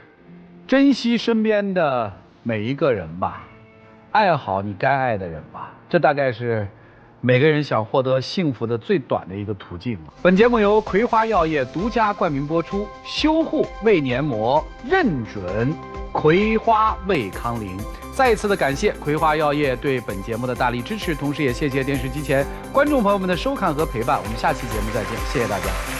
S1: 珍惜身边的每一个人吧，爱好你该爱的人吧，这大概是每个人想获得幸福的最短的一个途径了。本节目由葵花药业独家冠名播出，修护胃黏膜认准葵花胃康灵。再一次的感谢葵花药业对本节目的大力支持，同时也谢谢电视机前观众朋友们的收看和陪伴。我们下期节目再见，谢谢大家。